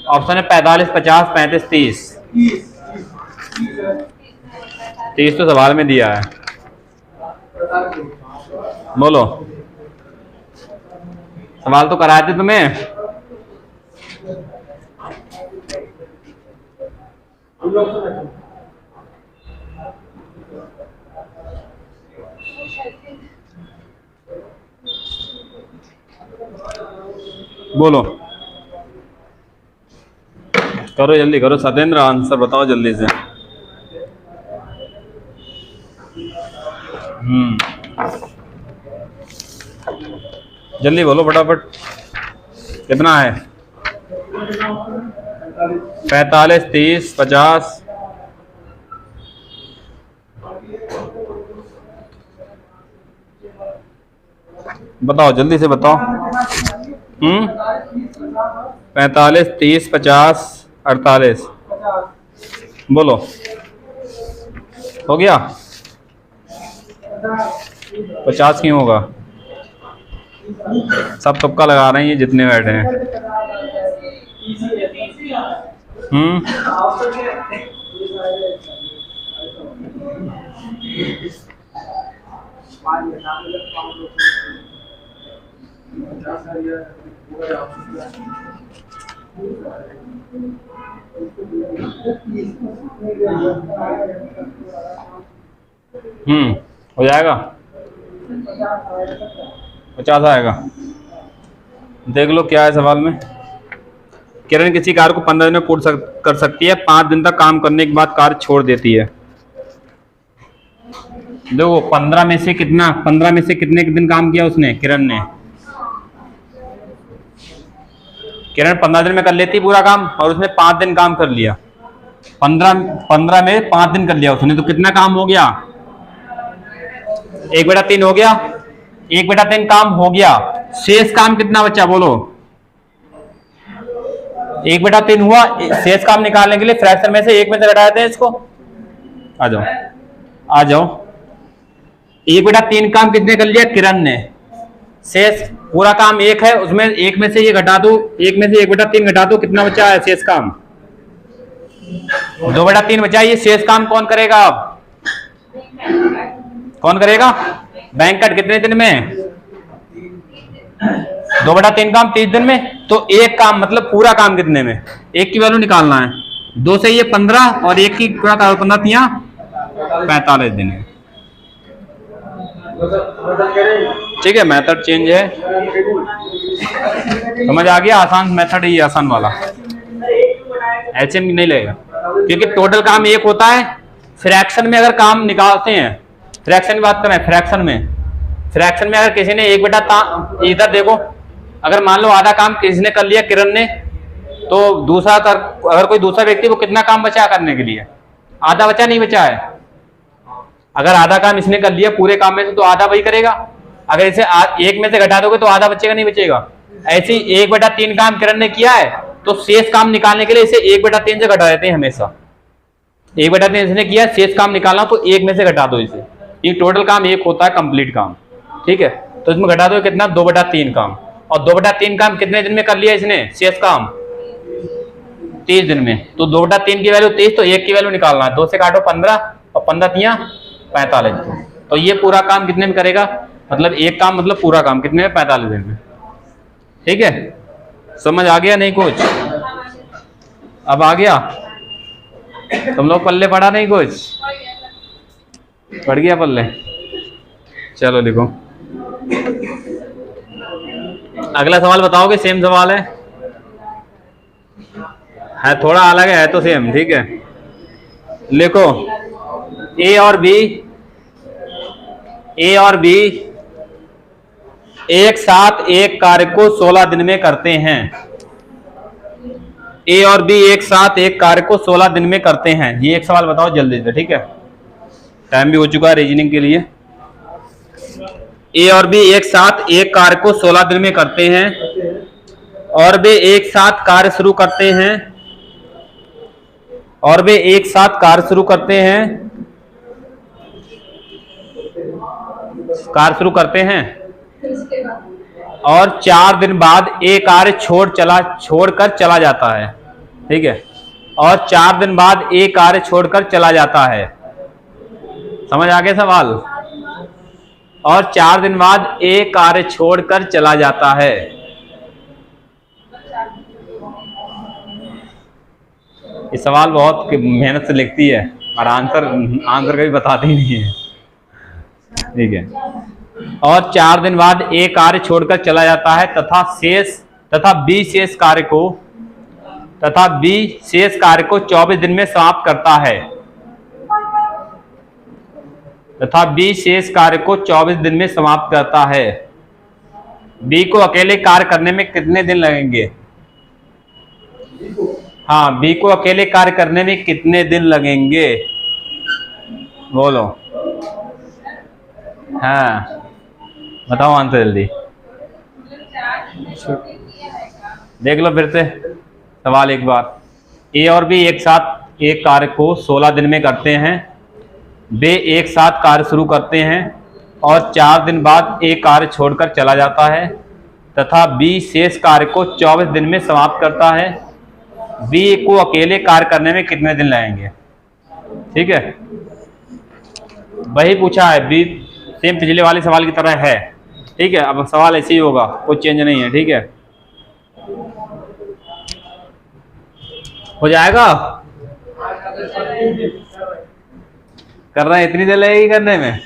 ऑप्शन है 45, 50, 35, 30। 30 तो सवाल में दिया है, बोलो, सवाल तो कराए थे तुम्हें। बोलो, करो जल्दी करो, सत्येंद्र आंसर बताओ जल्दी से। जल्दी बोलो फटाफट, कितना है? 45, 30, 50। बताओ जल्दी से बताओ। 45, 30, 50, 48। बोलो, हो गया? 50 क्यों होगा? सब तुक्का लगा रहे हैं ये जितने बैठे हैं। हो जाएगा। 50 आएगा। देख लो क्या है सवाल में। किरण किसी कार्य को 15 दिन में पूर्ण कर सकती है, 5 दिन तक काम करने के बाद कार्य छोड़ देती है। देखो 15 में से कितने दिन काम किया उसने, किरण ने? किरण 15 दिन में कर लेती पूरा काम और उसने 5 दिन काम कर लिया। 15 में 5 दिन कर लिया उसने, तो कितना काम हो गया? 1/3 हो गया। 1/3 काम हो गया। शेष काम कितना बचा बोलो? 1/3 हुआ। शेष काम निकालने के लिए फ्रैक्शन में से 1 में से घटा देते हैं इसको। आ जाओ आ जाओ। 1/3 काम कितने कर लिया? किरण ने। शेष पूरा काम 1 है, उसमें 1 में से ये घटा दो, 1 में से 1/3 घटा दो, कितना बचा है शेष काम? 2/3 बचा। ये शेष काम कौन करेगा? अब कौन करेगा? बैंकट। कितने दिन में? 2/3 काम 30 दिन में। तो एक काम मतलब पूरा काम कितने में? 1 की वैल्यू निकालना है। 2 से ये 15 और 1 की 15 तिया 45 दिन है। ठीक है, मेथड चेंज है। समझ आ गया? आसान मेथड है ये, आसान वाला। एचएम नहीं लगेगा क्योंकि टोटल काम 1 होता है। फ्रैक्शन में अगर काम निकालते हैं, फ्रैक्शन की बात करें, फ्रैक्शन में अगर किसी ने 1/3, इधर देखो, अगर मान लो आधा काम किसी ने कर लिया किरण ने, तो अगर कोई दूसरा व्यक्ति, वो कितना काम बचा करने के लिए? आधा बचा, नहीं बचा है? अगर आधा काम इसने कर लिया पूरे काम में से, तो आधा वही करेगा। अगर इसे 1 में से घटा दोगे तो आधा बचेगा, नहीं बचेगा? ऐसे ही 1/3 काम किरण ने किया है, तो शेष काम निकालने के लिए इसे 1/3 से घटा देते हैं हमेशा। 1/3 इसने किया, शेष काम निकालना, तो 1 में से घटा दो इसे। ये टोटल काम 1 होता है, कंप्लीट काम। ठीक है, तो इसमें घटा दो कितना? 2/3 काम। और 2/3 काम कितने दिन में कर लिया इसने? शेष काम 30 दिन में। तो 2/3 की वैल्यू 30, तो 1 की वैल्यू निकालना है। 2 से काटो 15 और 15 तिया 45। तो ये पूरा काम कितने में करेगा? मतलब एक काम मतलब पूरा काम कितने में? 45 दिन में। ठीक है, समझ आ गया? नहीं कुछ अब आ गया? तुम लोग पल्ले पड़ा नहीं? कुछ पड़ गया पल्ले? चलो लिखो। अगला सवाल बताओगे? सेम सवाल है थोड़ा अलग है तो सेम। ठीक है, लिखो। ए और बी एक साथ एक कार्य को 16 दिन में करते हैं। ए और बी एक साथ एक कार्य को 16 दिन में करते हैं। ये एक सवाल बताओ जल्दी से। ठीक है, टाइम भी हो चुका है रीजनिंग के लिए। ए और बी एक साथ एक कार्य को 16 दिन में करते हैं और वे एक साथ कार्य शुरू करते हैं और 4 दिन बाद एक कार्य छोड़कर चला जाता है। ठीक है, और 4 दिन बाद एक कार्य छोड़कर चला जाता है। समझ आ गया सवाल? और 4 दिन बाद एक कार्य छोड़कर चला जाता है। ये सवाल बहुत मेहनत से लिखती है और आंसर कभी बताती नहीं है। ठीक है, और 4 दिन बाद एक कार्य छोड़कर चला जाता है तथा बी शेष कार्य को 24 दिन में समाप्त करता है। बी को अकेले कार्य करने में कितने दिन लगेंगे? हाँ, बी को अकेले कार्य करने में कितने दिन लगेंगे? बोलो। हाँ बताओ आंसर जल्दी। देख लो फिर से सवाल एक बार। ए और बी एक साथ एक कार्य को 16 दिन में करते हैं। वे एक साथ कार्य शुरू करते हैं और 4 दिन बाद एक कार्य छोड़कर चला जाता है तथा बी शेष कार्य को 24 दिन में समाप्त करता है। बी को अकेले कार्य करने में कितने दिन लगेंगे? ठीक है, वही पूछा है, बी सेम पिछले वाले सवाल की तरह है। ठीक है, अब सवाल ऐसे ही होगा, कोई चेंज नहीं है। ठीक है, हो जाएगा। कर रहे हैं, इतनी देर लगेगी करने में?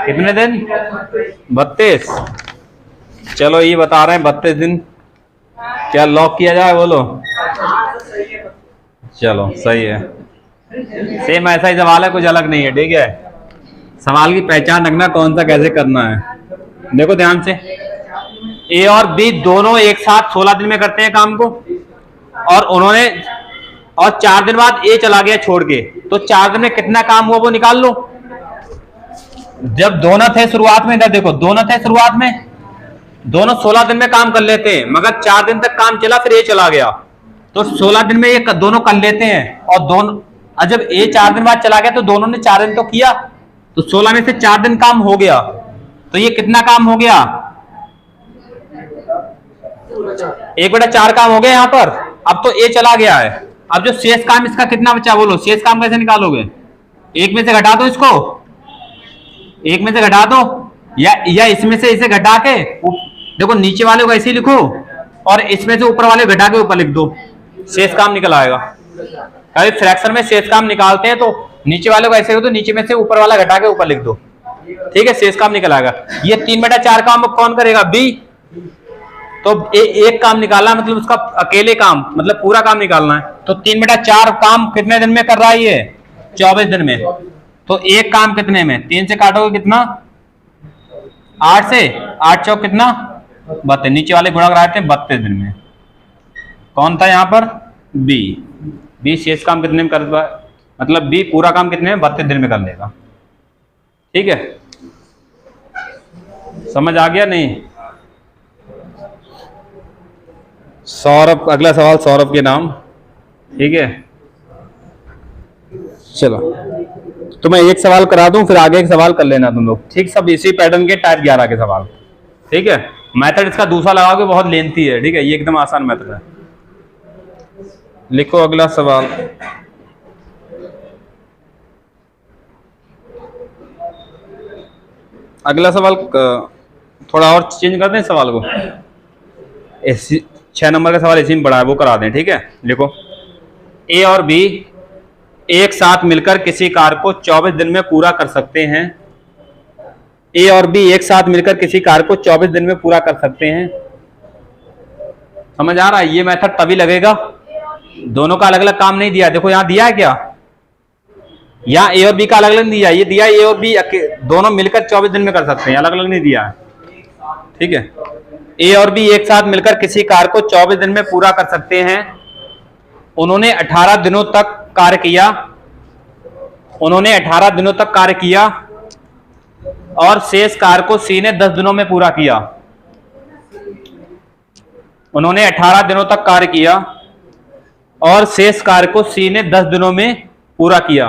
कितने दिन? 32। चलो ये बता रहे हैं 32 दिन। क्या लॉक किया जाए? बोलो। चलो सही है, सेम ऐसा ही सवाल है, कुछ अलग नहीं है। ठीक है, सवाल की पहचान रखना कौन सा कैसे करना है। देखो ध्यान से, ए और बी दोनों एक साथ 16 दिन में करते हैं काम को, और 4 दिन बाद ए चला गया छोड़ के, तो 4 दिन में कितना काम हुआ वो निकाल लो। जब दोनों थे शुरुआत में, इधर देखो, दोनों थे शुरुआत में, दोनों 16 दिन में काम कर लेते हैं, मगर 4 दिन तक काम चला, फिर ए चला गया, तो 16 दिन में ये दोनों कर लेते हैं। और जब ए 4 दिन बाद चला गया तो दोनों ने 4 दिन तो किया, तो 16 में से 4 दिन काम हो गया, तो ये कितना काम हो गया? 1/4 काम हो गया यहाँ पर। अब तो ए चला गया है, अब जो शेष काम इसका कितना बचा? बोलो, शेष काम कैसे निकालोगे? 1 में से घटा दो इसको, 1 में से घटा दो, या इसमें से इसे घटा के, देखो नीचे वाले को ऐसे ही लिखो और इसमें से ऊपर वाले घटा के ऊपर लिख दो, शेष काम निकल आएगा। कभी फ्रैक्शन में शेष काम निकालते हैं तो नीचे वाले को ऐसे लिख दो, नीचे में से ऊपर वाला घटा के ऊपर लिख दो। ठीक है, शेष काम निकल आएगा। ये 3/4 काम कौन करेगा? बी। तो एक काम निकालना मतलब उसका अकेले काम, मतलब पूरा काम निकालना है, तो 3/4 काम कितने दिन में कर रहा है ये? 24 दिन में। तो एक काम कितने में? 3 से काटोगे कितना? 8 से, 8 चौक कितना? 32। नीचे वाले गुणा कराते हैं 32 दिन में। कौन था यहाँ पर? बी। बी शेष काम कितने में कर, मतलब बी पूरा काम कितने में? 32 दिन में कर लेगा। ठीक है, समझ आ गया नहीं? सौरभ, अगला सवाल सौरभ के नाम। ठीक है, चलो तो मैं एक सवाल करा दूं, फिर आगे एक सवाल कर लेना तुम लोग। ठीक, सब इसी पैटर्न के टाइप 11 के सवाल। ठीक है, मेथड इसका दूसरा लगाओगे, बहुत लेंथी है। ठीक है, ये एकदम आसान मेथड है। लिखो अगला सवाल। अगला सवाल थोड़ा और चेंज कर दें सवाल को, 6 नंबर का सवाल इसी में पड़ा है, वो करा दें। ठीक है, लिखो, ए और बी एक साथ मिलकर किसी कार्य को 24 दिन में पूरा कर सकते हैं। ए और बी एक साथ मिलकर किसी कार्य को 24 दिन में पूरा कर सकते हैं। समझ आ रहा है? ये मेथड तभी लगेगा, दोनों का अलग अलग काम नहीं दिया। देखो यहां दिया है क्या? यहाँ ए और बी का अलग अलग नहीं दिया, ये दिया ए और बी दोनों मिलकर 24 दिन में कर सकते हैं, अलग अलग नहीं दिया है। ठीक है, ए और बी एक साथ मिलकर किसी कार्य को 24 दिन में पूरा कर सकते हैं। उन्होंने 18 दिनों तक कार्य किया, उन्होंने 18 दिनों तक कार्य किया और शेष कार्य को सी ने 10 दिनों में पूरा किया। उन्होंने 18 दिनों तक कार्य किया और शेष कार्य को सी ने 10 दिनों में पूरा किया,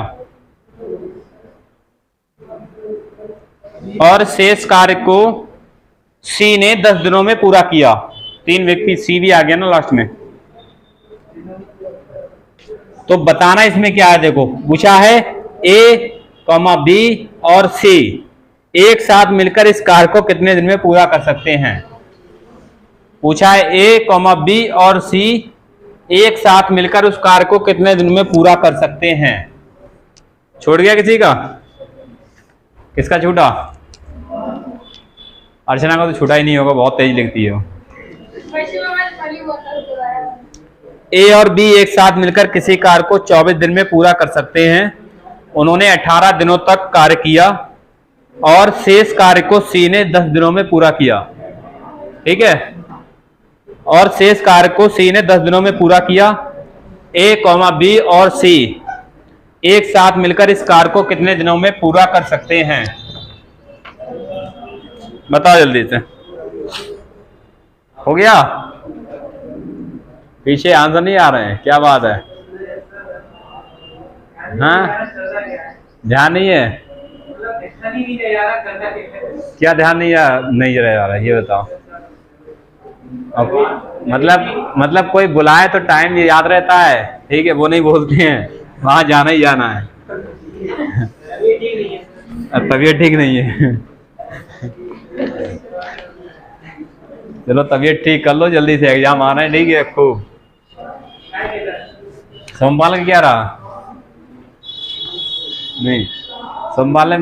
और शेष कार्य को सी ने 10 दिनों में पूरा किया। 3 व्यक्ति, सी भी आ गया ना लास्ट में। तो बताना इसमें क्या है? देखो पूछा है ए, बी और सी एक साथ मिलकर इस कार्य को कितने दिन में पूरा कर सकते हैं। पूछा है ए, बी और सी एक साथ मिलकर उस कार्य को कितने दिन में पूरा कर सकते हैं। छोड़ गया किसी का? किसका छूटा? अर्चना का तो छूटा ही नहीं होगा, बहुत तेज लिखती है वो। ए और बी एक साथ मिलकर किसी कार्य को 24 दिन में पूरा कर सकते हैं। उन्होंने 18 दिनों तक कार्य किया और शेष कार्य को सी ने 10 दिनों में पूरा किया। ठीक है, और शेष कार्य को सी ने 10 दिनों में पूरा किया। ए, बी और सी एक साथ मिलकर इस कार्य को कितने दिनों में पूरा कर सकते हैं? बताओ जल्दी से। हो गया? पीछे आंसर नहीं आ रहे हैं, क्या बात है? हाँ, ध्यान नहीं है? क्या ध्यान नहीं रह जा रहा है, ये बताओ। अब मतलब कोई बुलाए तो टाइम याद रहता है, ठीक है, वो नहीं बोलते हैं, वहां जाना ही जाना है। तबीयत ठीक नहीं है। चलो तबीयत ठीक कर लो जल्दी से, एग्जाम आना है, ठीक है? खूब सोमवार का क्या रहा? नहीं, सोमवार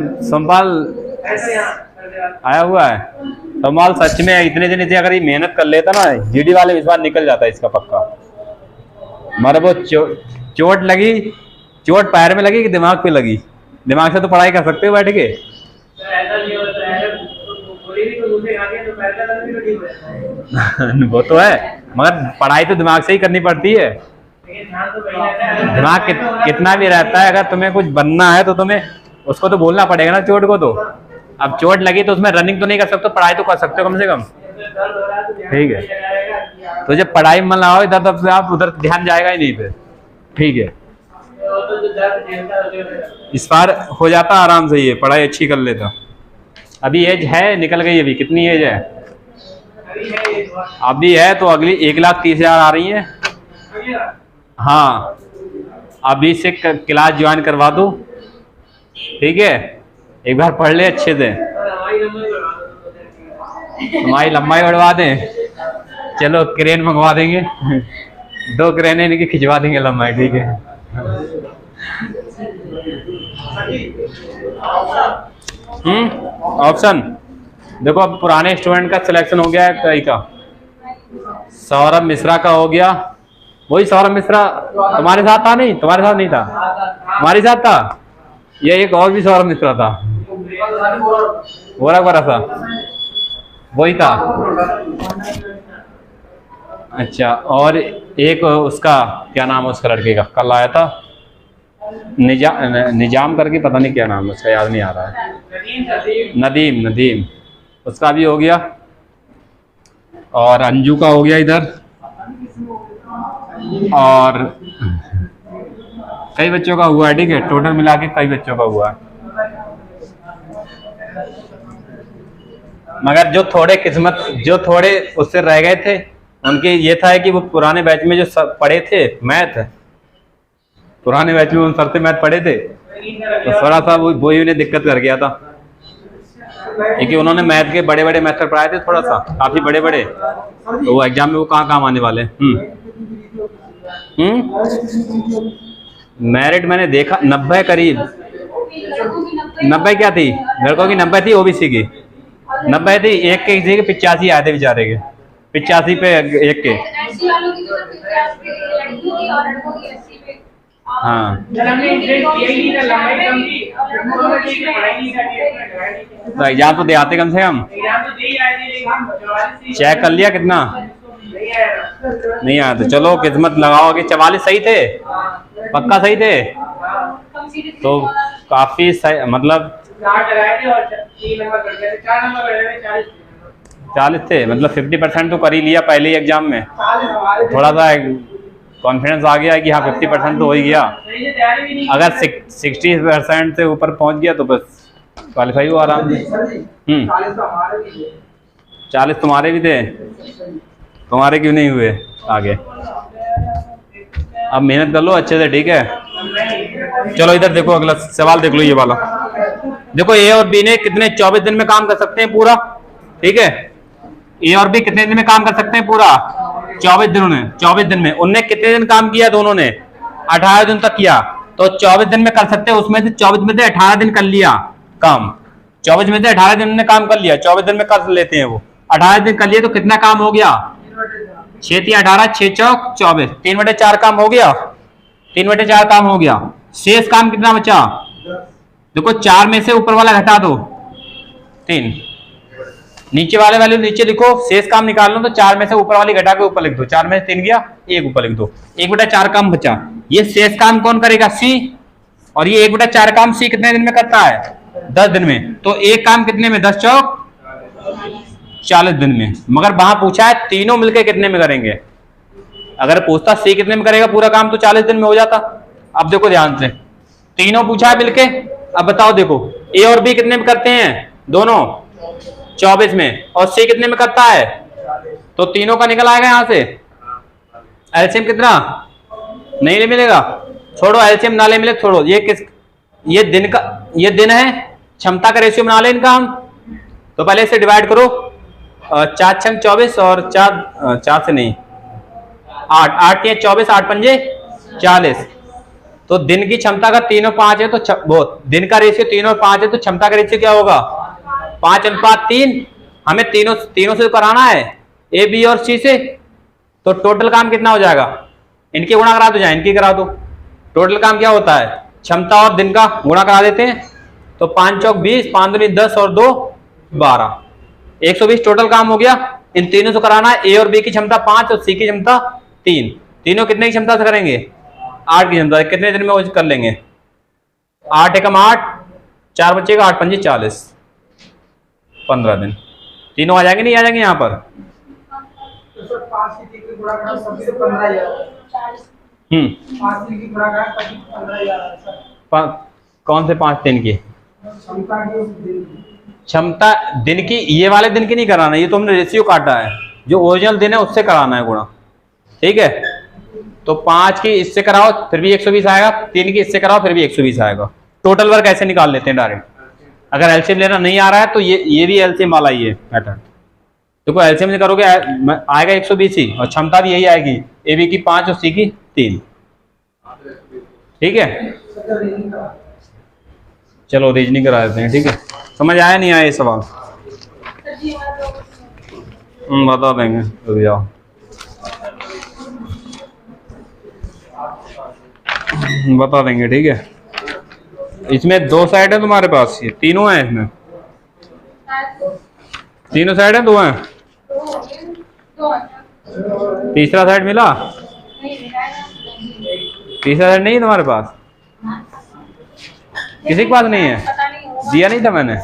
आया हुआ है। सोमवार सच में इतने दिन से अगर ये मेहनत कर लेता ना, जीडी वाले इस बार निकल जाता है इसका पक्का। हमारे वो चोट लगी, चोट पैर में लगी कि दिमाग पे लगी? दिमाग से तो पढ़ाई कर सकते हो बैठ के। वो तो है, मगर पढ़ाई तो दिमाग से ही करनी पड़ती है। दिमाग कितना भी रहता है, अगर तुम्हें कुछ बनना है तो तुम्हें उसको तो बोलना पड़ेगा ना, चोट को तो। अब चोट लगी तो उसमें रनिंग तो नहीं कर सकते, पढ़ाई तो कर सकते हो कम से कम, ठीक है? तो जब पढ़ाई में लगाओ इधर, तब से आप उधर ध्यान जाएगा ही नहीं फिर, ठीक है? इस बार हो जाता आराम से, ये पढ़ाई अच्छी कर लेता। अभी एज है, निकल गई अभी। कितनी एज है अभी? है तो अगली 1,30,000 आ रही है। हाँ, अभी से क्लास ज्वाइन करवा दो, ठीक है? एक बार पढ़ ले अच्छे से, हमारी लंबाई बढ़वा दें। चलो क्रेन मंगवा देंगे, 2 क्रेन इनकी खिंचवा देंगे लंबाई, ठीक है? ऑप्शन देखो, अब पुराने स्टूडेंट का सिलेक्शन हो गया है, कई का। सौरभ मिश्रा का हो गया। वही सौरभ मिश्रा तुम्हारे साथ था? नहीं, तुम्हारे साथ नहीं था, हमारे साथ था। ये एक और भी सौरभ मिश्रा था, गोरा गोरा सा, वही था। अच्छा, और एक उसका क्या नाम है, उसका लड़के का कल आया था, निजाम करके, पता नहीं क्या नाम है उसका, याद नहीं आ रहा है। नदीम, उसका भी हो गया। और अंजू का हो गया इधर, और कई बच्चों का हुआ है, ठीक है? टोटल मिला के कई बच्चों का हुआ है। मगर जो थोड़े उससे रह गए थे, उनके ये था कि वो पुराने बैच में जो पढ़े थे मैथ, पुराने बैच में उन सर से मैथ पढ़े थे, तो थोड़ा सा वही उन्हें दिक्कत कर गया था, क्योंकि उन्होंने मैथ के बड़े बड़े मेथड पढ़ाए थे, थोड़ा सा काफी बड़े बड़े, तो वो एग्जाम में वो कहाँ काम आने वाले। मेरिट मैंने देखा 90 करीब, 90 क्या थी लड़कों की? 90 थी, ओबीसी की 90 थी, एक के किसी के 85 आए थे बेचारे के, 85 पे एक के। हाँ, तो एग्जाम तो दे आते कम से कम। चेक कर लिया कितना? नहीं आया तो चलो किस्मत लगाओगे। 44 सही थे, पक्का सही थे, तो काफी सही, मतलब 40 थे, मतलब 50% तो कर ही लिया पहले ही एग्जाम में। थोड़ा सा कॉन्फिडेंस आ गया कि हाँ 50% तो हो ही गया। अगर 60% से ऊपर पहुंच गया तो बस क्वालिफाई हुआ आराम से। 40 तुम्हारे भी थे, तुम्हारे क्यों नहीं हुए आगे? अब मेहनत कर लो अच्छे से, ठीक है? चलो इधर देखो, अगला सवाल देख लो, ये वाला देखो। ए और बी ने कितने 24 दिन में काम कर सकते हैं पूरा, ठीक है? ए और बी कितने दिन में काम कर सकते हैं पूरा? 24 दिन में। 24 दिन में उनने कितने दिन काम किया? दोनों ने 18 दिन तक किया, तो 24 दिन में कर सकते हैं। उसमें से 24 में से 18 दिन कर लिया काम, 24 में से 18 दिन ने काम कर लिया, 24 दिन में कर लेते हैं वो। 18 दिन कर लिए तो कितना काम हो गया? 6 × 18, 6 चौक 24, 3/4 काम हो गया, 3/4 काम हो गया। शेष काम कितना बचा? देखो 4 में से ऊपर वाला घटा दो, 3, नीचे वाले वैल्यू नीचे लिखो, शेष काम निकाल लो तो 4 में से ऊपर वाली घटा के ऊपर लिख दो। 4 में से 3 गया, 1 ऊपर लिख दो, 1/4 काम बचा। ये शेष काम कौन करेगा? सी। और ये 1/4 काम सी कितने दिन में करता है? 10 दिन में। तो एक काम कितने में? 10 चौक 40 दिन में, मगर वहां पूछा है तीनों मिलके कितने में करेंगे। अगर पूछता सी कितने में करेगा पूरा काम तो 40 दिन में हो जाता। अब देखो ध्यान से, तीनों पूछा है मिलके। अब बताओ, देखो ए और बी कितने में करते हैं दोनों, 24 में, और सी कितने में करता है, तो तीनों का निकल आएगा यहां से। एलसीएम कितना नहीं ले मिलेगा, छोड़ो एलसीएम ना ले मिले छोड़ो। ये किस, ये दिन का, ये दिन है, क्षमता का रेशियो बना ले इनका हम। तो पहले इसे डिवाइड करो, 4 छंग 24 और 4 से नहीं 8 या 24, 8 पंजे 40। तो दिन की क्षमता का 3 और 5 है, तो वो दिन का रेशियो 3 और 5 है, तो क्षमता का रेशियो क्या होगा 5:3। हमें तीनों से कराना है, ए बी और सी से। तो टोटल काम कितना हो जाएगा, इनकी गुणा करा दो, इनकी करा दो। टोटल काम क्या होता है, क्षमता और दिन का गुणा करा देते हैं। तो 5 चौक 20, 5 दूनी 10 और 2 12, 120 टोटल काम हो गया। इन तीनों से कराना है, ए और बी की क्षमता 5 और सी की क्षमता 3। तीनों कितने की क्षमता से करेंगे, 8 की क्षमता। कितने दिन में वो कर लेंगे, 8 एकम 8, 4 बचेगा, 8 पंजे 40, 15 दिन। तीनों आ जाएंगे नहीं आ जाएंगे यहाँ पर।
तो सर 5 की 3 की गुणा करा तभी तो 15,000। 5 की गुणा करा तभी 15,000 सर।
कौन से 5 दिन की
क्षमता की दिन की।
क्षमता, दिन की, ये वाले दिन की नहीं कराना, ये तो हमने रेशियो काटा है, जो ओरिजिनल दिन है उससे कराना है गुणा, ठीक है। तो 5 की इससे कराओ फिर भी 120 आएगा, 3 की इससे कराओ फिर भी 120 आएगा। टोटल वर्क ऐसे निकाल लेते हैं डायरेक्ट। अगर एलसीएम लेना नहीं आ रहा है तो ये भी एलसीएम वाला ही है मेथड। देखो एलसीएम से करोगे आएगा 120 ही, और क्षमता भी यही आएगी, ए बी की 5 और सी की 3, ठीक है। चलो रीजनिंग करा देते हैं, ठीक है। समझ आया नहीं आया ये सवाल, बता देंगे, रुक जाओ बता देंगे, ठीक है। इसमें 2 साइड है तुम्हारे पास, ये तीनों हैं इसमें, तीनों साइड है, 2 हैं, तीसरा साइड मिला, तीसरा साइड नहीं है तुम्हारे पास, किसी के पास नहीं है, दिया नहीं था मैंने।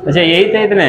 अच्छा यही थे इतने।